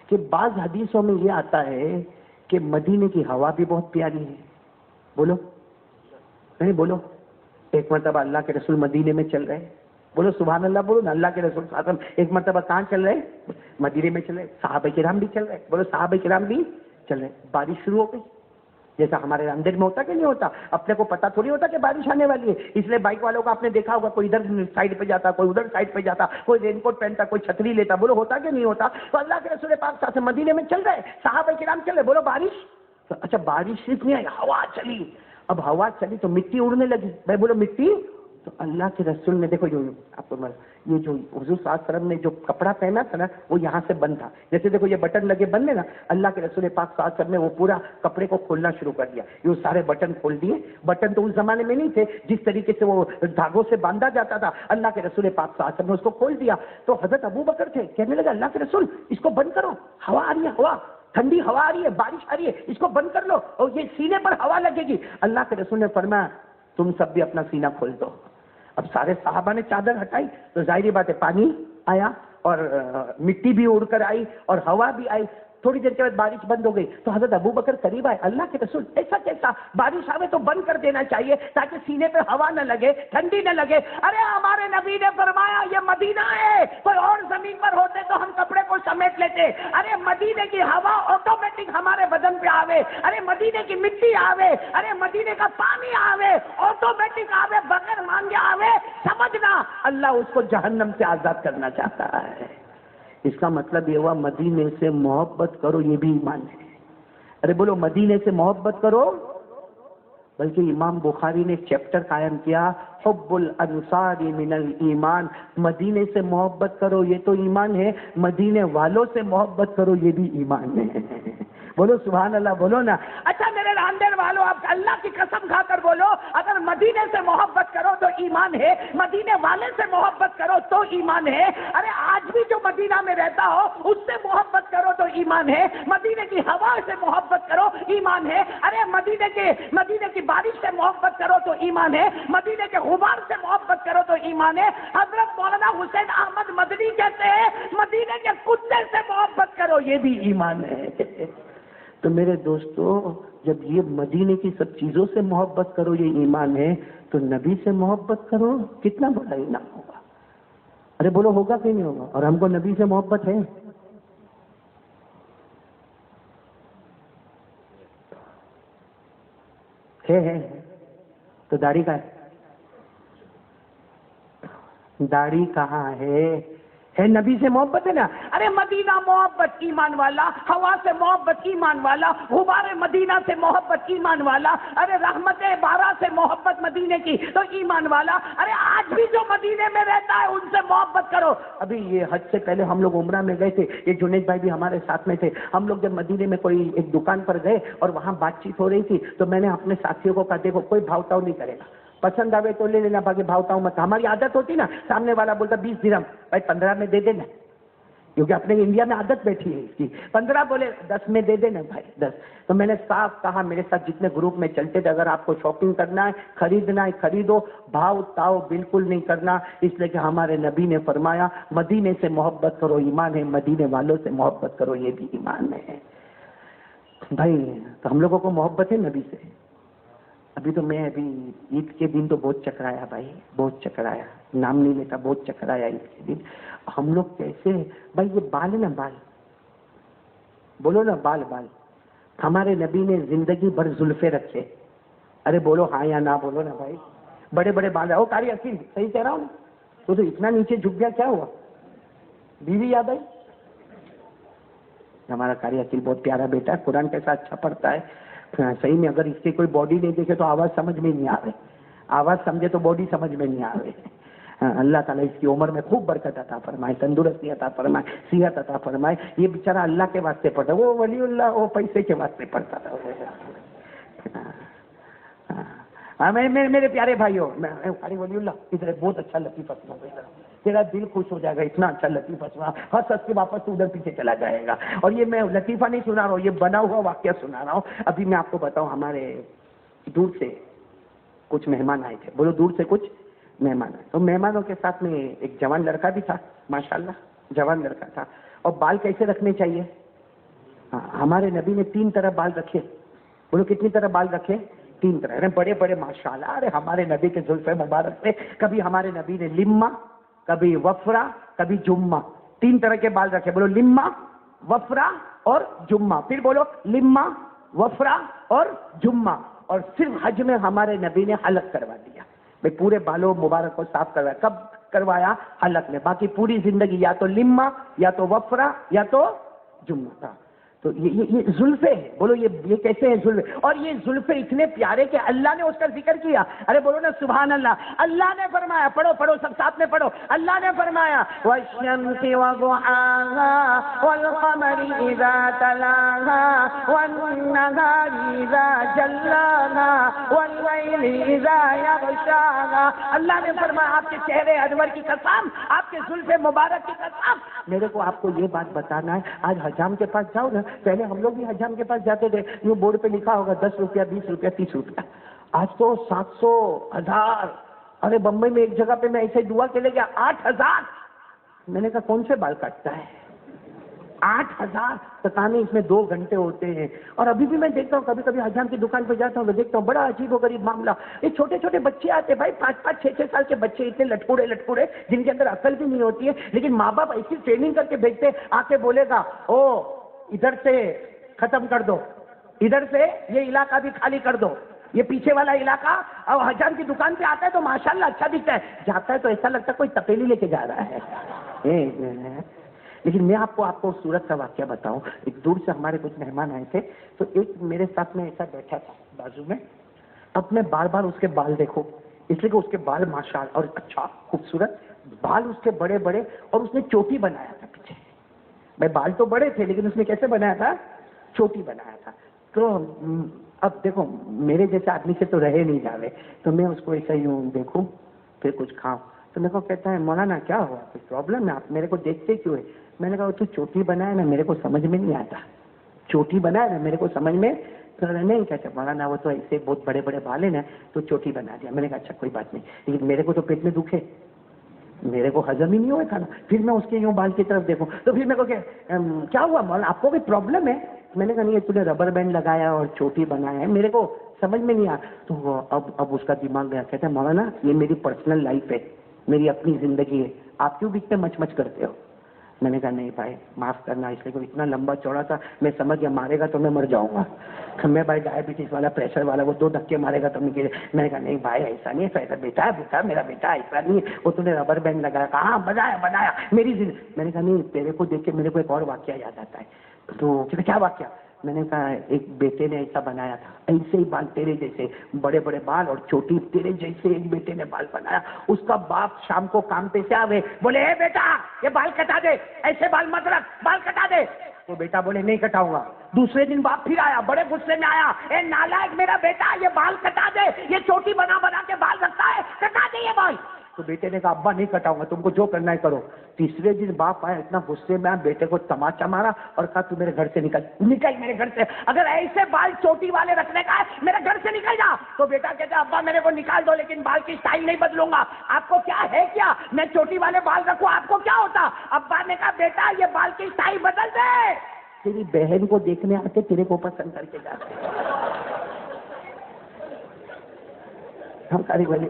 کہ بعض حدیثوں میں یہ آتا ہے کہ مدینے کی ہوا بھی بہت پیاری ہے. بولو نہیں, بولو. ایک مرتبہ اللہ کے رسول مدینے میں چل رہے, بولو سبحان اللہ, بولو نا. اللہ کے رسول صلی اللہ علیہ وسلم ایک مرتبہ کہاں چل رہے, مدینے میں چل رہے. صحابہ کرام بھی چل رہے, بولو صحابہ کرام بھی چل رہے. بارش شروع ہو گئی, جیسا ہمارے اندر میں ہوتا کہ نہیں ہوتا. اپنے کو پتا تھوڑی ہوتا کہ بارش آنے والی ہے, اس لیے بائک والوں کو آپ نے دیکھا ہوگا, کوئی ادھر سائڈ پہ جاتا, کوئی ادھر سائڈ پہ جاتا, کوئی رین کوٹ پہنتا, کوئی چھتری لیتا. بولو ہوتا کہ نہیں ہوتا؟ تو اللہ کے رسول پاک صاحب مدینے میں چل رہے, صحابہ کرام چل رہے, بولو بارش. اچھا بارش صرف نہیں آئی, ہوا چلی. اب ہوا چلی تو مٹی اڑنے لگی. بھائی بولو مٹی. تو اللہ کے رسول نے دیکھو جو آپ کو یہ جو حضور صلی اللہ علیہ وسلم نے جو کپڑا پہنا تھا نا, وہ یہاں سے بند تھا. جیسے دیکھو یہ بٹن لگے بند ہے نا, اللہ کے رسول پاک صلی اللہ علیہ وسلم نے وہ پورا کپڑے کو کھولنا شروع کر دیا. یہ سارے بٹن کھول دیے. بٹن تو اس زمانے میں نہیں تھے, جس طریقے سے وہ دھاگوں سے باندھا جاتا تھا, اللہ کے رسول پاک صلی اللہ علیہ وسلم نے اس کو کھول دیا. تو حضرت ابو بکر تھے, کہنے لگا اللہ کے رسول اس کو بند کرو, ہوا آ رہی ہے, ہوا ٹھنڈی ہوا آ رہی ہے, بارش آ رہی ہے, اس کو بند کر لو اور یہ سینے پر ہوا لگے گی. اللہ کے رسول نے فرمایا تم سب بھی اپنا سینہ کھول دو. اب سارے صحابہ نے چادر ہٹائی تو ظاہری بات ہے پانی آیا اور مٹی بھی اڑ کر آئی اور ہوا بھی آئی. تھوڑی دیر کے بعد بارش بند ہو گئی. تو حضرت ابو بکر قریب آئے, اللہ کے رسول ایسا کیسا, بارش آوے تو بند کر دینا چاہیے تاکہ سینے پہ ہوا نہ لگے, ٹھنڈی نہ لگے. ارے ہمارے نبی نے فرمایا یہ مدینہ ہے, کوئی اور زمین پر ہوتے تو ہم کپڑے کو سمیٹ لیتے. ارے مدینے کی ہوا آٹومیٹک ہمارے بدن پہ آوے, ارے مدینے کی مٹی آوے, ارے مدینے کا پانی آوے, آٹومیٹک آوے, بغیر مانگے آوے. سمجھنا اللہ اس کو جہنم سے آزاد کرنا چاہتا ہے. اس کا مطلب یہ ہوا مدینے سے محبت کرو, یہ بھی ایمان ہے. ارے بولو مدینے سے محبت کرو. بلکہ امام بخاری نے ایک چیپٹر قائم کیا, حب الانصار من الایمان. مدینے سے محبت کرو یہ تو ایمان ہے, مدینے والوں سے محبت کرو یہ بھی ایمان ہے. بولو سبحان اللہ, بولو نا. اچھا میرے راندیر والوں, آپ اللہ کی قسم کھا کر بولو, اگر مدینے سے محبت کرو تو ایمان ہے, مدینے والے سے محبت کرو تو ایمان ہے. ارے آج بھی جو مدینہ میں رہتا ہو اس سے محبت کرو تو ایمان ہے, مدینے کی ہوا سے محبت کرو ایمان ہے. ارے مدینے کی بارش سے محبت کرو تو ایمان ہے, مدینے کے غبار سے محبت کرو تو ایمان ہے. حضرت مولانا حسین احمد مدنی کہتے ہیں مدینے کے کتے سے محبت کرو یہ بھی ایمان ہے. تو میرے دوستو, جب یہ مدینے کی سب چیزوں سے محبت کرو یہ ایمان ہے, تو نبی سے محبت کرو کتنا بڑا انعام ہوگا. ارے بولو ہوگا کہ نہیں ہوگا؟ اور ہم کو نبی سے محبت ہے. تو داڑھی کا ہے, داڑھی کہاں ہے نبی سے محبت ہے نا. ارے مدینہ محبت ایمان والا, ہوا سے محبت ایمان والا, غبار مدینہ سے محبت ایمان والا, ارے رحمت بارہ سے محبت مدینے کی تو ایمان والا. ارے آج بھی جو مدینے میں رہتا ہے ان سے محبت کرو. ابھی یہ حج سے پہلے ہم لوگ عمرہ میں گئے تھے, یہ جنید بھائی بھی ہمارے ساتھ میں تھے. ہم لوگ جب مدینے میں کوئی ایک دکان پر گئے اور وہاں بات چیت ہو رہی تھی, تو میں نے اپنے ساتھیوں کو کہا دیکھو کوئی بھاؤتاؤ نہیں کرے گا, پسند آوے تو لے لینا, باقی بھاؤتاؤ مت. ہماری عادت ہوتی نا, سامنے والا بولتا 20 درہم, بھائی 15 میں دے دینا, کیونکہ اپنے انڈیا میں عادت بیٹھی ہے اس کی. 15 بولے 10 میں دے دینا بھائی 10. تو میں نے صاف کہا, میرے ساتھ جتنے گروپ میں چلتے تھے, اگر آپ کو شاپنگ کرنا ہے, خریدنا ہے, خریدو, بھاؤ تاؤ بالکل نہیں کرنا. اس لیے کہ ہمارے نبی نے فرمایا مدینے سے محبت کرو ایمان ہے, مدینے والوں سے محبت کرو یہ بھی ایمان ہے. بھائی تو ہم لوگوں کو محبت ہے نبی سے. ابھی تو میں عید کے دن تو بہت چکرایا بھائی, بہت چکرایا, نام نہیں لیتا, بہت چکرایا عید کے دن. ہم لوگ کیسے بھائی, یہ بال ہے نا, بال بولو نا, بال ہمارے نبی نے زندگی بھر زلفے رکھے. ارے بولو ہاں یا نہ, بولو نا بھائی, بڑے بڑے بال ہے. او قاری عقیل صحیح کہہ رہا ہوں, تو اتنا نیچے جھک گیا, کیا ہوا؟ بیوی یاد آئی؟ ہمارا قاری عقیل بہت پیارا بیٹا ہے, قرآن کیسا اچھا پڑھتا ہے. صحیح میں اگر اس کی کوئی باڈی نہیں دیکھے تو آواز سمجھ میں نہیں آ رہے, آواز سمجھے تو باڈی سمجھ میں نہیں آ رہے. اللہ تعالیٰ اس کی عمر میں خوب برکت عطا فرمائے, تندرستی عطا فرمائے, صحت عطا فرمائے. یہ بیچارہ اللہ کے واسطے پڑھتا, وہ ولی اللہ وہ پیسے کے واسطے پڑھتا تھا. میرے پیارے بھائیوں, ولی اللہ ادھر بہت اچھا لطیفہ سنا, تیرا دل خوش ہو جائے گا, اتنا اچھا لطیفہ سنا, ہنس ہنس کے واپس تو ادھر پیچھے چلا جائے گا. اور یہ میں لطیفہ نہیں سنا رہا ہوں, یہ بنا ہوا واقعہ سنا رہا ہوں. ابھی میں آپ کو بتاؤں, ہمارے دور سے کچھ مہمان آئے تھے. بولو دور سے کچھ مہمان آئے. تو مہمانوں کے ساتھ میں ایک جوان لڑکا بھی تھا, ماشاءاللہ جوان لڑکا تھا. اور بال کیسے رکھنے چاہیے؟ ہمارے نبی نے 3 طرح بال رکھے. بولو کتنی طرح بال رکھے؟ 3 طرح, بڑے بڑے ماشاءاللہ. ارے ہمارے نبی کے زلف مبارک سے کبھی ہمارے نبی نے لما, کبھی وفرا, کبھی جمہ, 3 طرح کے بال رکھے. بولو لما, وفرا اور جمہ. پھر بولو لما, وفرا اور جمعہ، اور صرف حج میں ہمارے نبی نے حلق کروا دیا، بھائی پورے بالوں مبارک کو صاف کروایا، کب کروایا؟ حلق میں، باقی پوری زندگی یا تو لما یا تو وفرا یا تو جمعہ تھا۔ تو یہ زلفے ہیں، بولو یہ کیسے ہیں زلفے؟ اور یہ زلفے اتنے پیارے کہ اللہ نے اس کا ذکر کیا، ارے بولو نا سبحان اللہ، اللہ نے فرمایا، پڑھو پڑھو سب ساتھ میں پڑھو، اللہ نے فرمایا والشمس وضحاها والقمر اذا تلاها والنهار اذا جلاها والليل اذا يغشاها، اللہ نے فرمایا آپ کے چہرے انور کی قسم، آپ کے زلف مبارک کی قسم، میرے کو آپ کو یہ بات بتانا ہے، آج حجام کے پاس جاؤ نا، پہلے ہم لوگ بھی حجام کے پاس جاتے تھے، یوں بورڈ پہ لکھا ہوگا 10 روپیہ 20 روپیہ 30 روپیہ، آج تو 700 1000، ارے بمبئی میں ایک جگہ پہ میں ایسے دعا کے لے گیا 8000، میں نے کہا کون سے بال کاٹتا ہے 8000، پتا نہیں اس میں 2 گھنٹے ہوتے ہیں۔ اور ابھی بھی میں دیکھتا ہوں، کبھی کبھی حجام کی دکان پہ جاتا ہوں تو دیکھتا ہوں بڑا عجیب و غریب معاملہ، یہ چھوٹے چھوٹے بچے آتے ہیں بھائی، 5 6 سال کے بچے، اتنے لٹکوڑے جن کے اندر عقل بھی نہیں ہوتی ہے، لیکن ماں باپ ایسی ٹریننگ کر کے بھیجتے، آ کے بولے گا او ادھر سے ختم کر دو، ادھر سے یہ علاقہ بھی خالی کر دو، یہ پیچھے والا علاقہ، اور حجام کی دکان پہ آتا ہے تو ماشاءاللہ اچھا دکھتا ہے، جاتا ہے تو ایسا لگتا ہے کوئی تپیلی لے کے جا رہا ہے۔ لیکن میں آپ کو صورت کا واقعہ بتاؤں، ایک دور سے ہمارے کچھ مہمان آئے تھے، تو ایک میرے ساتھ میں ایسا بیٹھا تھا بازو میں، اب میں بار بار اس کے بال دیکھو، اس لیے کہ اس کے بال ماشاءاللہ اور اچھا خوبصورت بال، اس کے بڑے بڑے، اور اس نے چوٹی بنایا تھا پیچھے، بھائی بال تو بڑے تھے لیکن اس نے کیسے بنایا تھا؟ چوٹی بنایا تھا۔ تو اب دیکھو میرے جیسے آدمی سے تو رہے نہیں جاوے، تو میں اس کو ایسا یوں دیکھوں پھر کچھ کھاؤں، تو میرے کو کہتا ہے مولانا کیا ہوا، کوئی پرابلم ہے، آپ میرے کو دیکھتے کیوں ہے؟ میں نے کہا تو چوٹی بنایا نا، میرے کو سمجھ میں نہیں آتا، چوٹی بنایا نا میرے کو سمجھ میں تو نہیں، کہتے مولانا وہ تو ایسے بہت بڑے بڑے بال ہیں نا تو چوٹی بنا دیا۔ میں نے کہا اچھا کوئی بات نہیں، لیکن میرے کو تو پیٹ میں دکھے، میرے کو ہضم ہی نہیں ہوا کھانا، پھر میں اس کے یوں بال کی طرف دیکھوں تو پھر میرے کو کیا ہوا مولانا آپ کو کوئی پرابلم ہے؟ میں نے کہا نہیں تو نے ربر بینڈ لگایا اور چوٹی بنایا ہے، میرے کو سمجھ میں نہیں آیا۔ تو اب اس کا دماغ گیا، کہتا ہے مولانا یہ میری پرسنل لائف ہے، میری اپنی زندگی ہے، آپ کیوں بیچ میں مچ مچ کرتے ہو؟ میں نے کہا نہیں بھائی معاف کرنا، اس لیے کہ اتنا لمبا چوڑا تھا، میں سمجھ گیا مارے گا تو میں مر جاؤں گا، میں بھائی ڈائبٹیز والا پریشر والا، وہ 2 دھکے مارے گا تو میں نے کہا نہیں بھائی ایسا نہیں ہے، بیٹا ہے بیٹا میرا بیٹا ایسا نہیں ہے، وہ تو نے ربر بینڈ لگایا، کہاں بنایا میری زندگی۔ میں نے کہا نہیں تیرے کو دیکھ کے میرے کو ایک اور واقعہ یاد آتا ہے، تو کیا واقعہ؟ میں نے کہا ایک بیٹے نے ایسا بنایا تھا، ایسے ہی بال تیرے جیسے بڑے بڑے بال اور چوٹی تیرے جیسے ایک بیٹے نے بال بنایا، اس کا باپ شام کو کام پہ سے آوے بولے اے بیٹا یہ بال کٹا دے، ایسے بال مت رکھ، بال کٹا دے، تو بیٹا بولے نہیں کٹاؤں گا۔ دوسرے دن باپ پھر آیا بڑے غصے میں آیا، اے نالائق میرا بیٹا یہ بال کٹا دے، یہ چوٹی بنا بنا کے بال رکھتا ہے، کٹا دے یہ بال۔ تو بیٹے نے کہا ابا نہیں کٹاؤں گا، تم کو جو کرنا ہے کرو۔ تیسرے دن باپ آیا اتنا غصے میں آیا، بیٹے کو تماچا مارا اور کہا تو میرے گھر سے نکل میرے گھر سے، اگر ایسے بال چوٹی والے رکھنے کا ہے میرے گھر سے نکل جا۔ تو بیٹا کہتا ابا میرے کو نکال دو لیکن بال کی اسٹائل نہیں بدلوں گا، آپ کو کیا ہے کیا میں چوٹی والے بال رکھوں، آپ کو کیا ہوتا؟ ابا نے کہا بیٹا یہ بال کی اسٹائل بدل دے، تیری بہن کو دیکھنے آتے تیرے کو پسند کر کے جاتے ہم ساری بنے۔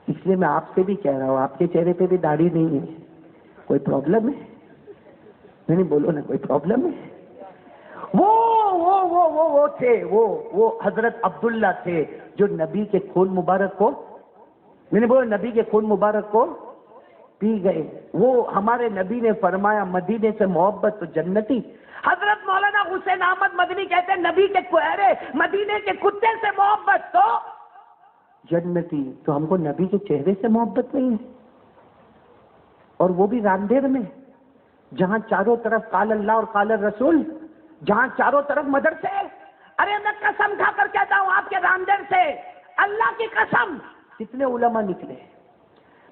اس لیے میں آپ سے بھی کہہ رہا ہوں آپ کے چہرے پہ بھی داڑھی نہیں ہے، کوئی پرابلم ہے؟ نہیں بولو نا کوئی پرابلم ہے؟ وہ تھے وہ حضرت عبداللہ تھے جو نبی کے خون مبارک کو، میں نے بولا نبی کے خون مبارک کو پی گئے۔ وہ ہمارے نبی نے فرمایا مدینے سے محبت تو جنتی۔ حضرت مولانا حسین احمد مدنی کہتے ہیں نبی کے کوہرے مدینے کے کتے سے محبت تو جنتی۔ تو ہم کو نبی کے چہرے سے محبت نہیں ہے، اور وہ بھی راندیر میں جہاں چاروں طرف قال اللہ اور قال الرسول، جہاں چاروں طرف مدرسے۔ ارے میں قسم کھا کر کہتا ہوں آپ کے راندیر سے اللہ کی قسم کتنے علماء نکلے،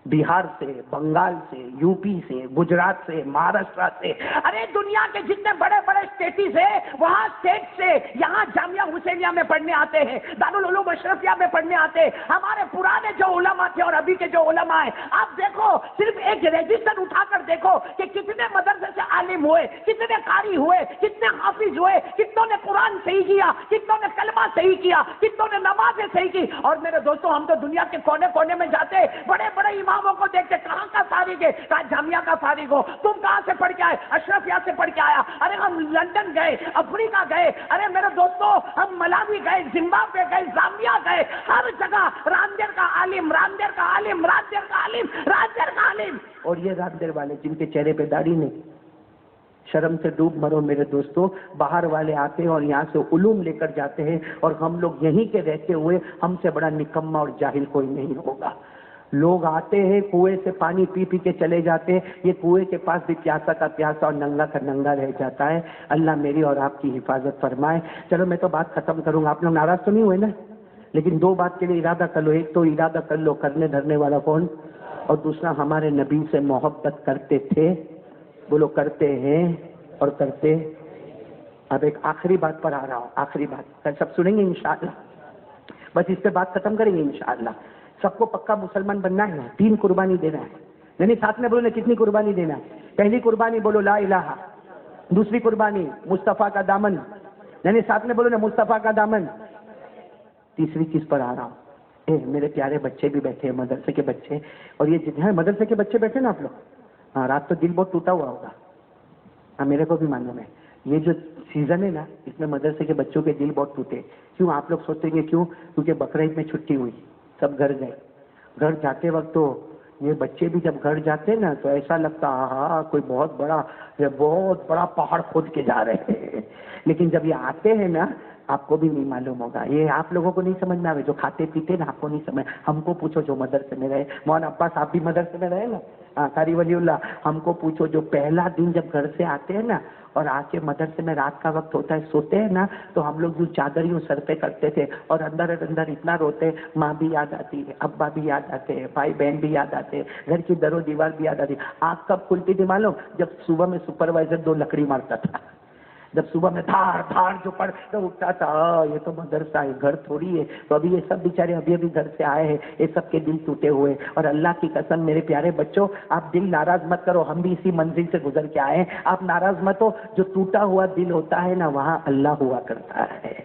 بہار سے، بنگال سے، یو پی سے، گجرات سے، مہاراشٹر سے، ارے دنیا کے جتنے بڑے بڑے اسٹیٹس ہیں وہاں اسٹیٹ سے یہاں جامعہ حسینیہ میں پڑھنے آتے ہیں، دارالعلوم اشرفیہ میں پڑھنے آتے ہیں۔ ہمارے پرانے جو علماء تھے اور ابھی کے جو علماء ہیں، آپ دیکھو صرف ایک رجسٹر اٹھا کر دیکھو کہ کتنے مدرسے سے عالم ہوئے, کتنے قاری ہوئے, کتنے حافظ ہوئے, کتنوں نے قرآن صحیح کیا, کتنوں نے کلمہ صحیح کیا, کتنوں نے نمازیں صحیح کی. اور میرے دوستوں ہم تو دنیا کے کونے کونے میں جاتے, بڑے بڑے اماموں کو دیکھتے, کہاں کا فارغ ہے, کہاں جامعہ کا فارغ ہو, تم کہاں سے پڑھ کے آئے, اشرفیہ سے پڑھ کے آیا. ارے ہم لندن گئے, افریقہ گئے, ارے میرے دوستوں ہم ملاوی گئے, زمبابوے گئے, زامبیا گئے, ہر جگہ راندیر کا عالم, راندیر کا عالم, راندیر کا عالم, راندیر کا عالم. اور یہ راندیر والے جن کے چہرے پہ داڑھی نہیں, شرم سے ڈوب مرو میرے دوستوں. باہر والے آتے ہیں اور یہاں سے علوم لے کر جاتے ہیں, اور ہم لوگ یہیں کے رہتے ہوئے ہم سے بڑا نکما اور جاہل کوئی نہیں ہوگا. لوگ آتے ہیں کنویں سے پانی پی پی کے چلے جاتے ہیں, یہ کنویں کے پاس بھی پیاسا کا پیاسا اور ننگا کا ننگا رہ جاتا ہے. اللہ میری اور آپ کی حفاظت فرمائے. چلو میں تو بات ختم کروں گا, آپ لوگ ناراض تو نہیں ہوئے نا, لیکن دو بات کے لیے ارادہ کر لو. ایک تو ارادہ کر لو کرنے دھرنے والا کون, اور دوسرا ہمارے نبی سے محبت کرتے تھے, بولو کرتے ہیں اور کرتے. اب ایک آخری بات پر آ رہا ہوں, آخری بات سب سنیں گے انشاءاللہ, بس اس پہ بات ختم کریں گے انشاءاللہ. سب کو پکا مسلمان بننا ہے, 3 قربانی دینا ہے. یعنی ساتھ میں بولو نا کتنی قربانی دینا ہے. پہلی قربانی بولو لا الہ, دوسری قربانی مصطفیٰ کا دامن, یعنی ساتھ میں بولو نا مصطفیٰ کا دامن. تیسری چیز پر آ رہا ہوں, میرے پیارے بچے بھی بیٹھے ہیں, مدرسے کے بچے, اور یہ جتنے مدرسے کے بچے بیٹھے نا آپ لوگ, ہاں رات تو دل بہت ٹوٹا ہوا ہوگا, ہاں میرے کو بھی معلوم ہے. یہ جو سیزن ہے نا اس میں مدرسے کے بچوں کے دل بہت ٹوٹے. کیوں آپ لوگ سوچیں گے کیوں, کیونکہ بقرعید میں چھٹی ہوئی, سب گھر گئے. گھر جاتے وقت تو یہ بچے بھی جب گھر جاتے ہیں نا تو ایسا لگتا ہاں کوئی بہت بڑا پہاڑ کھود کے جا رہے ہیں. لیکن جب یہ آتے ہیں نا آپ کو بھی نہیں معلوم ہوگا, یہ آپ لوگوں کو نہیں سمجھ میں آئے, جو کھاتے پیتے نا آپ کو نہیں سمجھ. ہم کو پوچھو جو مدرسے میں رہے, مولانا عباس آپ بھی مدرسے میں رہے نا, قاری ولی اللہ, ہم کو پوچھو جو پہلا دن جب گھر سے آتے ہیں نا اور آ کے مدرسے میں رات کا وقت ہوتا ہے سوتے ہیں نا, تو ہم لوگ جو چادر یوں سر پہ کرتے تھے اور اندر اندر اتنا روتے, ماں بھی یاد آتی ہے, ابا بھی یاد آتے ہیں, بھائی بہن بھی یاد آتے ہیں, گھر کی در و دیوار بھی یاد آتی. آنکھ کب کھلتی تھی معلوم, جب صبح میں سپروائزر 2 لکڑی مارتا تھا, جب صبح میں دھاڑ دھاڑ جو پڑ تو اٹھتا تھا, یہ تو مدرسہ ہے, گھر تھوڑی ہے. تو ابھی یہ سب بیچارے ابھی گھر سے آئے ہیں, یہ سب کے دل ٹوٹے ہوئے. اور اللہ کی قسم میرے پیارے بچوں, آپ دل ناراض مت کرو, ہم بھی اسی منزل سے گزر کے آئے ہیں, آپ ناراض مت ہو. جو ٹوٹا ہوا دل ہوتا ہے نا وہاں اللہ ہوا کرتا ہے.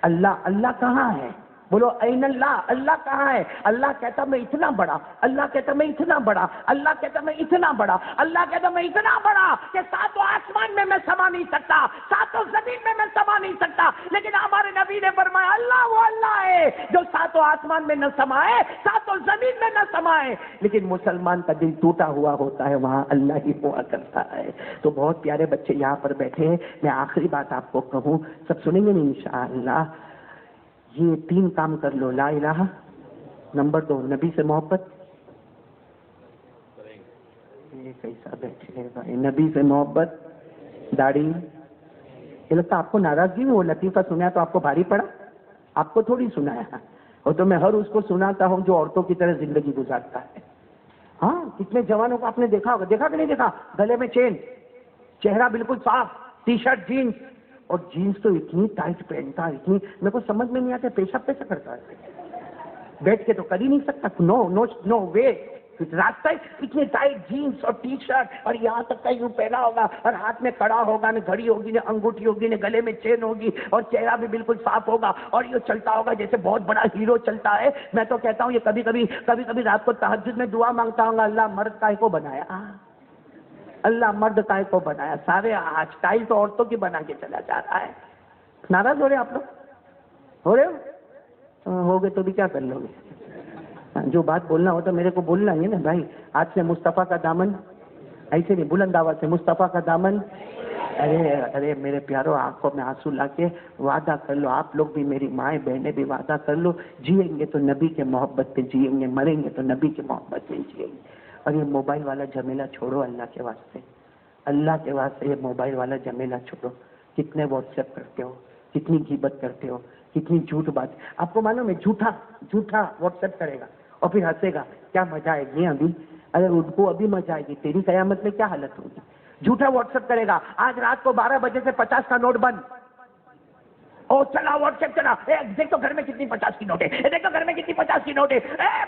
اللہ کہاں ہے, بولو این اللہ, اللہ کہاں ہے. اللہ کہتا میں اتنا بڑا, اللہ کہتا میں اتنا بڑا, اللہ کہتا میں اتنا بڑا, اللہ کہتا میں اتنا بڑا کہ 7 آسمان میں سما نہیں سکتا, 7 زمین میں سما نہیں سکتا. لیکن ہمارے نبی نے فرمایا اللہ وہ اللہ ہے جو 7 آسمان میں نہ سمائے, 7 زمین میں نہ سمائے. لیکن مسلمان کا دل ٹوٹا ہوا ہوتا ہے, وہاں اللہ ہی ہوا کرتا ہے. تو بہت پیارے بچے یہاں پر بیٹھے ہیں, میں آخری بات آپ کو کہوں, سب سنیں گے انشاءاللہ. یہ 3 کام کر لو, لا الہ, نمبر 2 نبی سے محبت, یہ کیسا بیٹھے بھائی, نبی سے محبت, داڑھی. یہ لگتا آپ کو ناراضگی میں وہ لطیفہ سنا تو آپ کو بھاری پڑا, آپ کو تھوڑی سنایا, اور تو میں ہر اس کو سناتا ہوں جو عورتوں کی طرح زندگی گزارتا ہے. ہاں کتنے جوانوں کو آپ نے دیکھا ہوگا, دیکھا کہ نہیں دیکھا, گلے میں چین, چہرہ بالکل صاف, ٹی شرٹ جینس, اور جینس تو اتنی ٹائٹ پہنتا ہے, اتنی میرے کو سمجھ میں نہیں آتا پیشاب کیسا کرتا ہے, بیٹھ کے تو کر ہی نہیں سکتا, نو وے. راستہ اتنی ٹائٹ جینس اور ٹی شرٹ, اور یہاں تک کا یوں پہنا ہوگا, اور ہاتھ میں کڑا ہوگا, نہ گھڑی ہوگی نہ انگوٹھی ہوگی نہ گلے میں چین ہوگی, اور چہرہ بھی بالکل صاف ہوگا, اور یہ چلتا ہوگا جیسے بہت بڑا ہیرو چلتا ہے. میں تو کہتا ہوں یہ کبھی کبھی رات کو تہجد میں دعا مانگتا ہوں, اللہ مرد کائے کو بنایا, اللہ مرد کائے کو بنایا, سارے اسٹائل تو عورتوں کی بنا کے چلا جا رہا ہے. ناراض ہو رہے آپ لوگ, ہو رہے ہو گئے تو بھی کیا کر لو گے, جو بات بولنا ہو تو میرے کو بولنا ہی ہے نا بھائی. آج سے مصطفیٰ کا دامن, ایسے نہیں بلند آواز سے, مصطفیٰ کا دامن. ارے میرے پیاروں, آنکھوں میں آنسو لا کے وعدہ کر لو, آپ لوگ بھی, میری مائیں بہنیں بھی وعدہ کر لو, جئیں گے تو نبی کے محبت پہ جئیں گے, مریں گے تو نبی کے محبت میں جئیں گے. اور یہ موبائل والا جھمیلا چھوڑو, اللہ کے واسطے, اللہ کے واسطے یہ موبائل والا جھمیلا چھوڑو. کتنے واٹس ایپ کرتے ہو, کتنی غیبت کرتے ہو, کتنی جھوٹ بات. آپ کو معلوم ہے جھوٹا واٹس ایپ کرے گا اور پھر ہنسے گا, کیا مزہ آئے گی ابھی, ارے ان کو ابھی مزہ آئے گی, تیری قیامت میں کیا حالت ہوگی. جھوٹا واٹس ایپ کرے گا, آج رات کو 12 بجے سے 50 کا نوٹ بند, اور چلا واٹس ایپ چلا, دیکھ تو گھر میں کتنی 50 کی نوٹ ہے, دیکھ تو گھر میں کتنی 50 کی نوٹ ہے,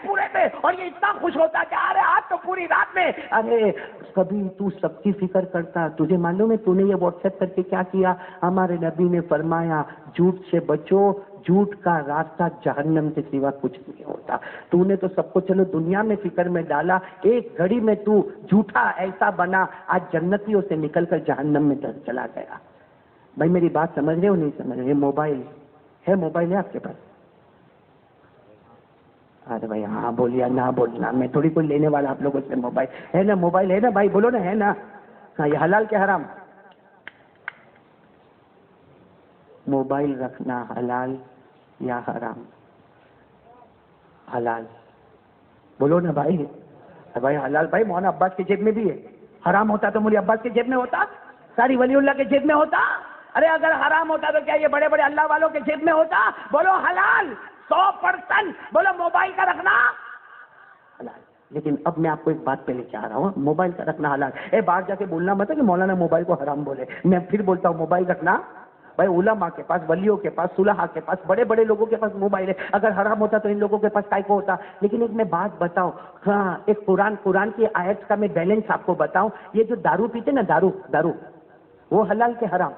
پورے پہ. اور یہ اتنا خوش ہوتا ہے کہ ارے آج تو پوری رات میں, ارے کبھی تو سب کی فکر کرتا. تجھے معلوم ہے تو نے یہ واٹس ایپ کر کے کیا کیا؟ ہمارے نبی نے فرمایا جھوٹ سے بچو، جھوٹ کا راستہ جہنم کے سوا کچھ نہیں ہوتا. تو نے تو سب کو چلو دنیا میں فکر میں ڈالا، ایک گھڑی میں تو جھوٹا ایسا بنا آج جنتیوں سے نکل کر جہنم میں چلا گیا. بھائی میری بات سمجھ رہے ہو نہیں سمجھ رہے؟ موبائل ہے، موبائل ہے آپ کے پاس؟ ارے بھائی ہاں بولیے، نہ بولنا، میں تھوڑی کوئی لینے والا آپ لوگوں سے. موبائل ہے نا؟ موبائل ہے نا بھائی؟ بولو نا، ہے نا؟ ہاں، یہ حلال کے حرام؟ موبائل رکھنا حلال یا حرام؟ حلال. بولو نا بھائی. بھائی حلال. بھائی مولانا عباس کی جیب میں بھی ہے. حرام ہوتا تو مولوی عباس کی جیب میں ہوتا؟ ساری ولی اللہ کے جیب میں ہوتا؟ ارے اگر حرام ہوتا تو کیا یہ بڑے بڑے اللہ والوں کے جیب میں ہوتا؟ بولو حلال 100%. بولو موبائل کا رکھنا حلال. لیکن اب میں آپ کو ایک بات پہ لے کے آ رہا ہوں، موبائل کا رکھنا حلال. باہر جا کے بولنا مت ہے کہ مولانا موبائل کو حرام بولے. میں پھر بولتا ہوں موبائل رکھنا بھائی علماء کے پاس، ولیوں کے پاس، صلحاء کے پاس، بڑے بڑے لوگوں کے پاس موبائل ہے. اگر حرام ہوتا تو ان لوگوں کے پاس کائے کو ہوتا؟ لیکن ایک میں بات بتاؤں، ہاں ایک قرآن کی آیت کا میں بیلنس آپ کو بتاؤں. یہ جو دارو پیتے نا، دارو وہ حلال کے حرام؟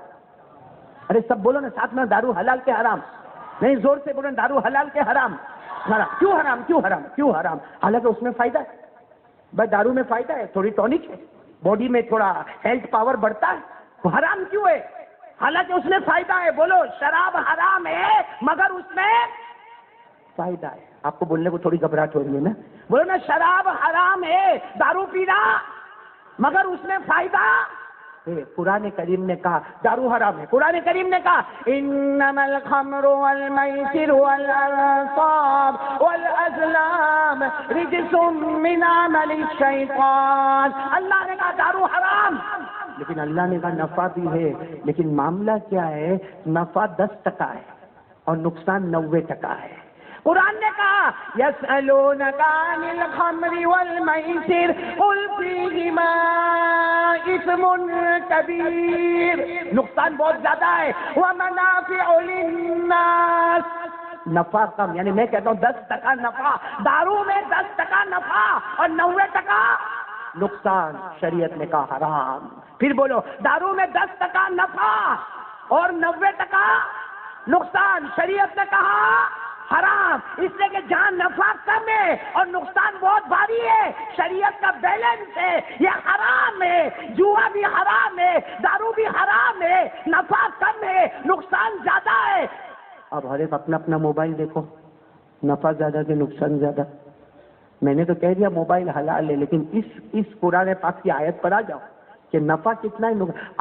ارے سب بولو نا ساتھ میں، دارو حلال کے حرام؟ نہیں زور سے بولو، دارو حلال کے حرام؟ حرام. کیوں حرام؟ کیوں حرام؟ حالانکہ اس میں فائدہ ہے. بھائی دارو میں فائدہ ہے، تھوڑی ٹونک ہے، باڈی میں تھوڑا ہیلتھ پاور بڑھتا ہے. حرام کیوں ہے حالانکہ اس میں فائدہ ہے؟ بولو شراب حرام ہے مگر اس میں فائدہ ہے. آپ کو بولنے کو تھوڑی گھبراہٹ ہو رہی ہے نا؟ بولو نا شراب حرام ہے، دارو پینا مگر اس میں فائدہ. قرآن کریم نے کہا دارو حرام ہے. قرآن کریم نے کہا انما الخمر والمیسر والانصاب والازلام رجس من عمل الشیطان. اللہ نے کہا دارو حرام، لیکن اللہ نے کہا نفع بھی ہے. لیکن معاملہ کیا ہے؟ نفع 10% ہے اور نقصان 90% ہے. قرآن نے کہا یسألونک عن الخمر والمیسر قل فیہما اثم کبیر، نقصان بہت زیادہ ہے، ومنافع للناس، نفع کم. یعنی میں کہتا ہوں 10% نفع دارو میں، 10% نفع اور 90% نقصان. شریعت نے کہا حرام. پھر بولو دارو میں 10% نفع اور 90% نقصان. شریعت نے کہا حرام، اس لیے کہ جہاں نفع کم ہے اور نقصان بہت بھاری ہے، شریعت کا بیلنس ہے، یہ حرام ہے. جوا بھی حرام ہے، دارو بھی حرام ہے، نفع کم ہے، نقصان زیادہ ہے. اب ہر ایک اپنا اپنا موبائل دیکھو، نفع زیادہ کہ نقصان زیادہ. میں نے تو کہہ دیا موبائل حلال ہے، لیکن اس قرآن پاک کی آیت پر آ جاؤ کہ نفع کتنا ہے.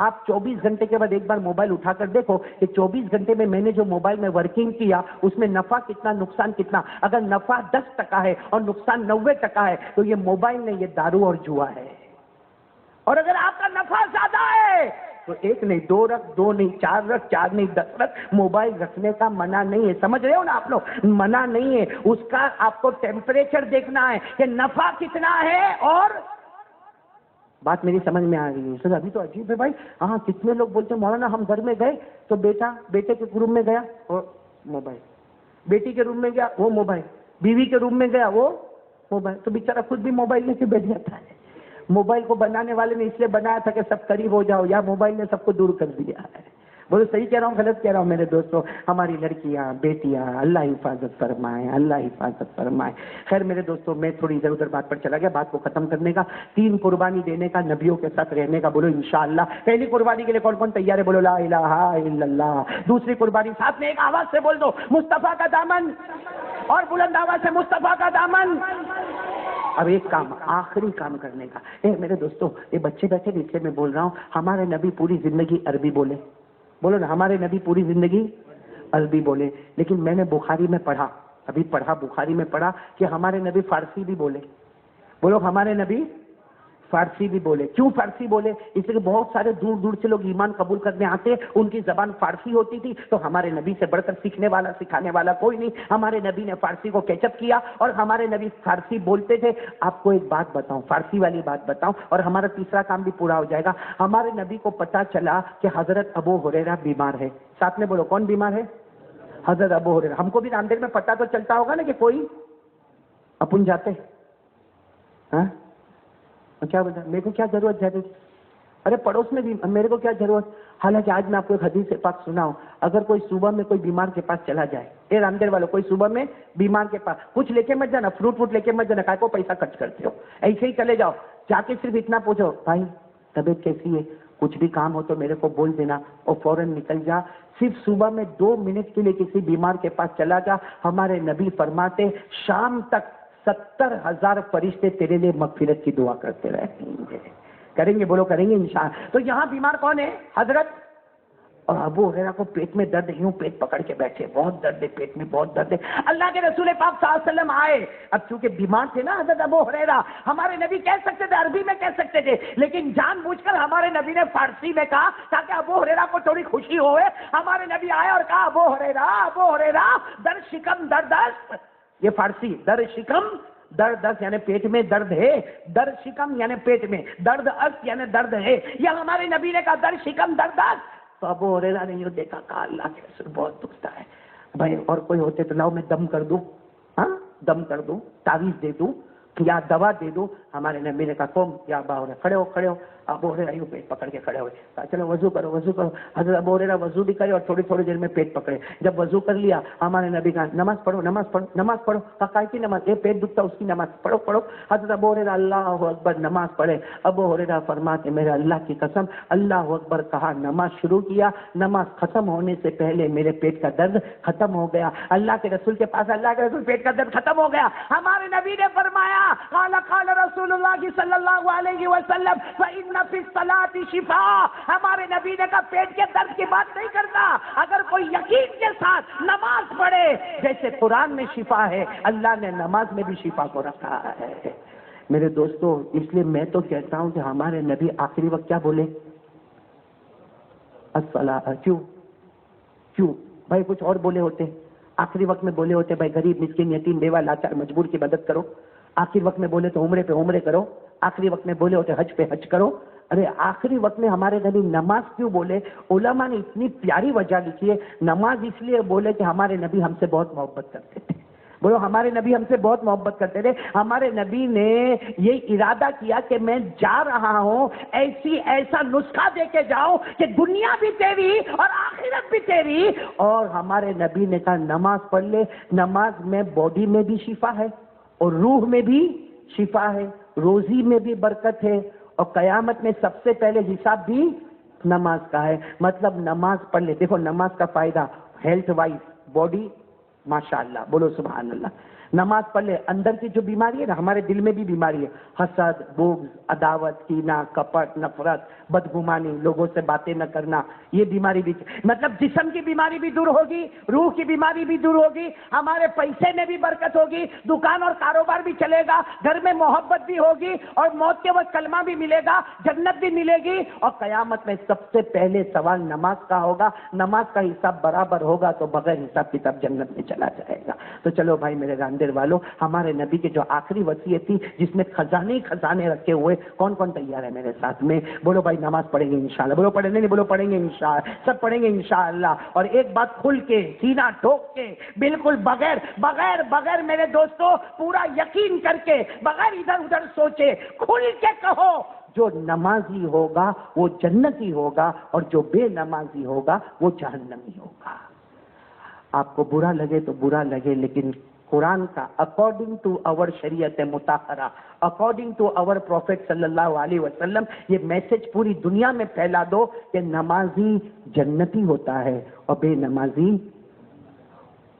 آپ 24 گھنٹے کے بعد ایک بار موبائل اٹھا کر دیکھو کہ 24 گھنٹے میں نے جو موبائل میں ورکنگ کیا اس میں نفع کتنا، نقصان کتنا. اگر نفع 10% ہے اور نقصان 90% ہے تو یہ موبائل نہیں، یہ دارو اور جوا ہے. اور اگر آپ کا نفع زیادہ ہے تو 1 نہیں 2 رکھ، 2 نہیں 4 رکھ، 4 نہیں 10 رکھ. موبائل رکھنے کا منع نہیں ہے، سمجھ رہے ہو نا آپ لوگ؟ منع نہیں ہے. اس کا آپ کو ٹیمپریچر دیکھنا ہے کہ نفع کتنا ہے. اور بات میری سمجھ میں آ رہی ہے سر؟ ابھی تو عجیب ہے بھائی. ہاں کتنے لوگ بولتے ہیں مولانا ہم گھر میں گئے تو بیٹے کے روم میں گیا وہ موبائل، بیٹی کے روم میں گیا وہ موبائل، بیوی کے روم میں گیا وہ موبائل. تو بیچارہ خود بھی موبائل لے کے بیٹھ جاتا ہے. موبائل کو بنانے والے نے اس لیے بنایا تھا کہ سب قریب ہو جاؤ، یا موبائل نے سب کو دور کر دیا ہے. بولو صحیح کہہ رہا ہوں غلط کہہ رہا ہوں میرے دوستوں؟ ہماری لڑکیاں بیٹیاں اللہ حفاظت فرمائے، اللہ حفاظت فرمائے. خیر میرے دوستوں میں تھوڑی ادھر ادھر بات پر چلا گیا. بات کو ختم کرنے کا 3 قربانی دینے کا، نبیوں کے ساتھ رہنے کا. بولو انشاءاللہ. پہلی قربانی کے لیے کون کون تیار ہے؟ بولو لا الہ الا اللہ. دوسری قربانی ساتھ میں ایک آواز سے بول دو مصطفیٰ کا دامن، اور بلند آواز سے مصطفیٰ کا دامن. اب ایک کام، آخری کام کرنے کا. میرے دوستوں یہ بچے بیٹھے اس لیے میں بول رہا ہوں، ہمارے نبی پوری زندگی عربی بولے. بولو نا ہمارے نبی پوری زندگی عربی بولے. لیکن میں نے بخاری میں پڑھا، بخاری میں پڑھا کہ ہمارے نبی فارسی بھی بولے. بولو ہمارے نبی فارسی بھی بولے. کیوں فارسی بولے؟ اس لیے کہ بہت سارے دور دور سے لوگ ایمان قبول کرنے آتے، ان کی زبان فارسی ہوتی تھی. تو ہمارے نبی سے بڑھ کر سیکھنے والا سکھانے والا کوئی نہیں. ہمارے نبی نے فارسی کو کیچ اپ کیا اور ہمارے نبی فارسی بولتے تھے. آپ کو ایک بات بتاؤں، فارسی والی بات بتاؤں اور ہمارا تیسرا کام بھی پورا ہو جائے گا. ہمارے نبی کو پتا چلا کہ حضرت ابو ہریرہ بیمار ہے. ساتھ میں بولو کون بیمار ہے؟ حضرت ابو ہریرہ. ہم کو بھی ناندیڑ میں پتا تو چلتا ہوگا نا کہ کوئی اپن جاتے ہاں کیا بتا میرے کو کیا ضرورت ہے؟ ارے پڑوس میں بھی میرے کو کیا ضرورت؟ حالانکہ آج میں آپ کو ایک حدیث پاک سناؤں، اگر کوئی صبح میں کوئی بیمار کے پاس چلا جائے، اے رامدیر والوں، کوئی صبح میں بیمار کے پاس کچھ لے کے مت جانا، فروٹ ووٹ لے کے مت جانا، کائے کو پیسہ خرچ کرتے ہو، ایسے ہی چلے جاؤ، جا کے صرف اتنا پوچھو بھائی طبیعت کیسی ہے، کچھ بھی کام ہو تو میرے کو بول دینا، اور فوراً نکل جا۔ صرف صبح میں 2 منٹ کے لیے کسی بیمار کے پاس چلا جا، ہمارے نبی فرماتے شام تک 70,000 فرشتے تیرے لیے مغفرت کی دعا کرتے رہیں گے۔ کریں گے؟ بولو کریں گے انشاءاللہ۔ تو یہاں بیمار کون ہے؟ حضرت اور ابو ہریرہ کو پیٹ میں درد، یوں پیٹ پکڑ کے بیٹھے، بہت درد ہے پیٹ میں، بہت درد ہے۔ اللہ کے رسول پاک صلی اللہ علیہ وسلم آئے، اب چونکہ بیمار تھے نا حضرت ابو ہریرہ، ہمارے نبی کہہ سکتے تھے، عربی میں کہہ سکتے تھے، لیکن جان بوجھ کر ہمارے نبی نے فارسی میں کہا تاکہ ابو ہریرہ کو تھوڑی خوشی ہوئے۔ ہمارے نبی آئے اور کہا ابو ہریرہ در شکم درد است، یہ فارسی، در شکم درد است یعنی پیٹ میں درد ہے، در شکم یعنی پیٹ میں، درد است یعنی درد ہے، یہ ہمارے نبی نے کہا در شکم درد است۔ تو ابو ہریرہ نے یوں دیکھا، کہا اللہ کے رسول بہت دکھتا ہے بھائی، اور کوئی ہوتے تو لاؤ میں دم کر دوں، ہاں دم کر دوں، تعویذ دے دوں یا دوا دے دوں۔ ہمارے نبی نے کہا قوم یا ابا ہریرہ، کھڑے ہو۔ ابو ہریرہ یوں پیٹ پکڑ کے کھڑے ہوئے، کہا چلو وضو کرو۔ حضرت ابو ہریرہ وضو بھی کرے اور تھوڑی دیر میں پیٹ پکڑے۔ جب وضو کر لیا ہمارے نبی کہا نماز پڑھو۔ کہا کی نماز؟ یہ پیٹ دکھتا اس کی نماز پڑھو۔ حضرت ابو ہریرہ اللہ اکبر نماز پڑھے۔ ابو ہریرہ فرماتے میرے اللہ کی قسم، اللہ اکبر کہا، نماز شروع کیا، نماز ختم ہونے سے پہلے میرے پیٹ کا درد ختم ہو گیا۔ اللہ کے رسول کے پاس، اللہ کے رسول پیٹ کا درد ختم ہو گیا۔ ہمارے نبی نے فرمایا قال رسول اللہ صلی اللہ علیہ وسلم فإن فی الصلاۃ شفاء، ہمارے نبی نے کہا پیٹ کے درد کی بات نہیں کرتا، اگر کوئی یقین کے ساتھ نماز پڑھے جیسے قرآن میں شفا ہے، اللہ نے نماز میں بھی شفا کو رکھا ہے۔ میرے دوستو، اس لیے میں تو کہتا ہوں کہ ہمارے نبی آخری وقت کیا بولے؟ الصلاۃ۔ کیوں بھائی؟ کچھ اور بولے ہوتے، آخری وقت میں بولے ہوتے بھائی غریب مسکین یتیم بیوہ لاچار مجبور کی مدد کرو، آخری وقت میں بولے تو عمرے پہ عمرے کرو، آخری وقت میں بولے ہوتے حج پہ حج کرو۔ ارے آخری وقت میں ہمارے نبی نماز کیوں بولے؟ علماء نے اتنی پیاری وجہ لکھی ہے، نماز اس لیے بولے کہ ہمارے نبی ہم سے بہت محبت کرتے تھے۔ بولو ہمارے نبی ہم سے بہت محبت کرتے تھے۔ ہمارے نبی نے یہ ارادہ کیا کہ میں جا رہا ہوں، ایسا نسخہ دے کے جاؤ کہ دنیا بھی تیری اور آخرت بھی تیری۔ اور ہمارے نبی نے کہا نماز پڑھ لے، نماز میں باڈی میں بھی شفا ہے اور روح میں بھی شفا ہے، روزی میں بھی برکت ہے، اور قیامت میں سب سے پہلے حساب بھی نماز کا ہے۔ مطلب نماز پڑھ لے، دیکھو نماز کا فائدہ ہیلتھ وائز، باڈی ماشاءاللہ، بولو سبحان اللہ، نماز پڑھ لے، اندر کی جو بیماری ہے نا، ہمارے دل میں بھی بیماری ہے، حسد، بغض، عداوت، کینہ، کپٹ، نفرت، بدگمانی، لوگوں سے باتیں نہ کرنا، یہ بیماری بھی، مطلب جسم کی بیماری بھی دور ہوگی، روح کی بیماری بھی دور ہوگی، ہمارے پیسے میں بھی برکت ہوگی، دکان اور کاروبار بھی چلے گا، گھر میں محبت بھی ہوگی، اور موت کے وقت کلمہ بھی ملے گا، جنت بھی ملے گی، اور قیامت میں سب سے پہلے سوال نماز کا ہوگا، نماز کا حساب برابر ہوگا تو بغیر حساب کتاب جنت میں چلا جائے گا۔ تو چلو بھائی میرے راندیر والوں، ہمارے نبی کی جو آخری وصیت تھی جس میں خزانے رکھے ہوئے، کون کون تیار ہے میرے ساتھ میں؟ بولو بھائی نماز پڑھیں گے انشاءاللہ، بولو پڑھیں نہیں، بولو پڑھیں گے انشاءاللہ، سب پڑھیں گے انشاءاللہ۔ اور ایک بات کھل کے، سینہ ٹھوک کے، بالکل بغیر میرے دوستو، پورا یقین کر کے، بغیر ادھر ادھر سوچے، کھل کے کہو، جو نمازی ہوگا وہ جنتی ہوگا اور جو بے نمازی ہوگا وہ جہنمی ہوگا۔ آپ کو برا لگے تو برا لگے، لیکن قرآن کا اکارڈنگ ٹو آور شریعت مطہرہ، اکارڈنگ ٹو آور پروفیٹ صلی اللہ علیہ وسلم، یہ میسج پوری دنیا میں پھیلا دو کہ نمازی جنتی ہوتا ہے اور بے نمازی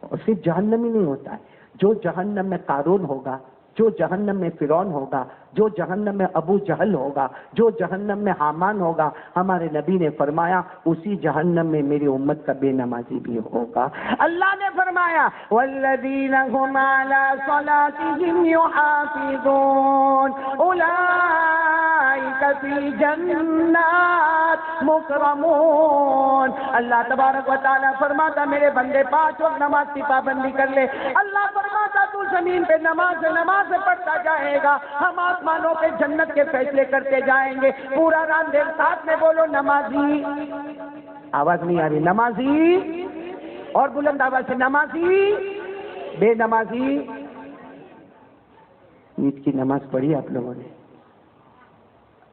اور صرف جہنمی نہیں ہوتا ہے۔ جو جہنم میں قارون ہوگا، جو جہنم میں فرعون ہوگا، جو جہنم میں ابو جہل ہوگا، جو جہنم میں حامان ہوگا، ہمارے نبی نے فرمایا اسی جہنم میں میری امت کا بے نمازی بھی ہوگا۔ اللہ نے فرمایا والذین هم علی صلاتهم یحافظون اولئک فی جنات مکرمون۔ اللہ تبارک و تعالیٰ فرماتا میرے بندے 5 وقت نماز کی پابندی کر لے۔ اللہ فرماتا تو زمین پہ نماز پڑھتا جائے گا، ہم آسمانوں پہ جنت کے فیصلے کرتے جائیں گے۔ پورا راندیر ساتھ میں بولو نمازی، آواز نہیں آ رہی، نمازی، اور بلند آواز سے نمازی، بے نمازی۔ عید کی نماز پڑھی آپ لوگوں نے؟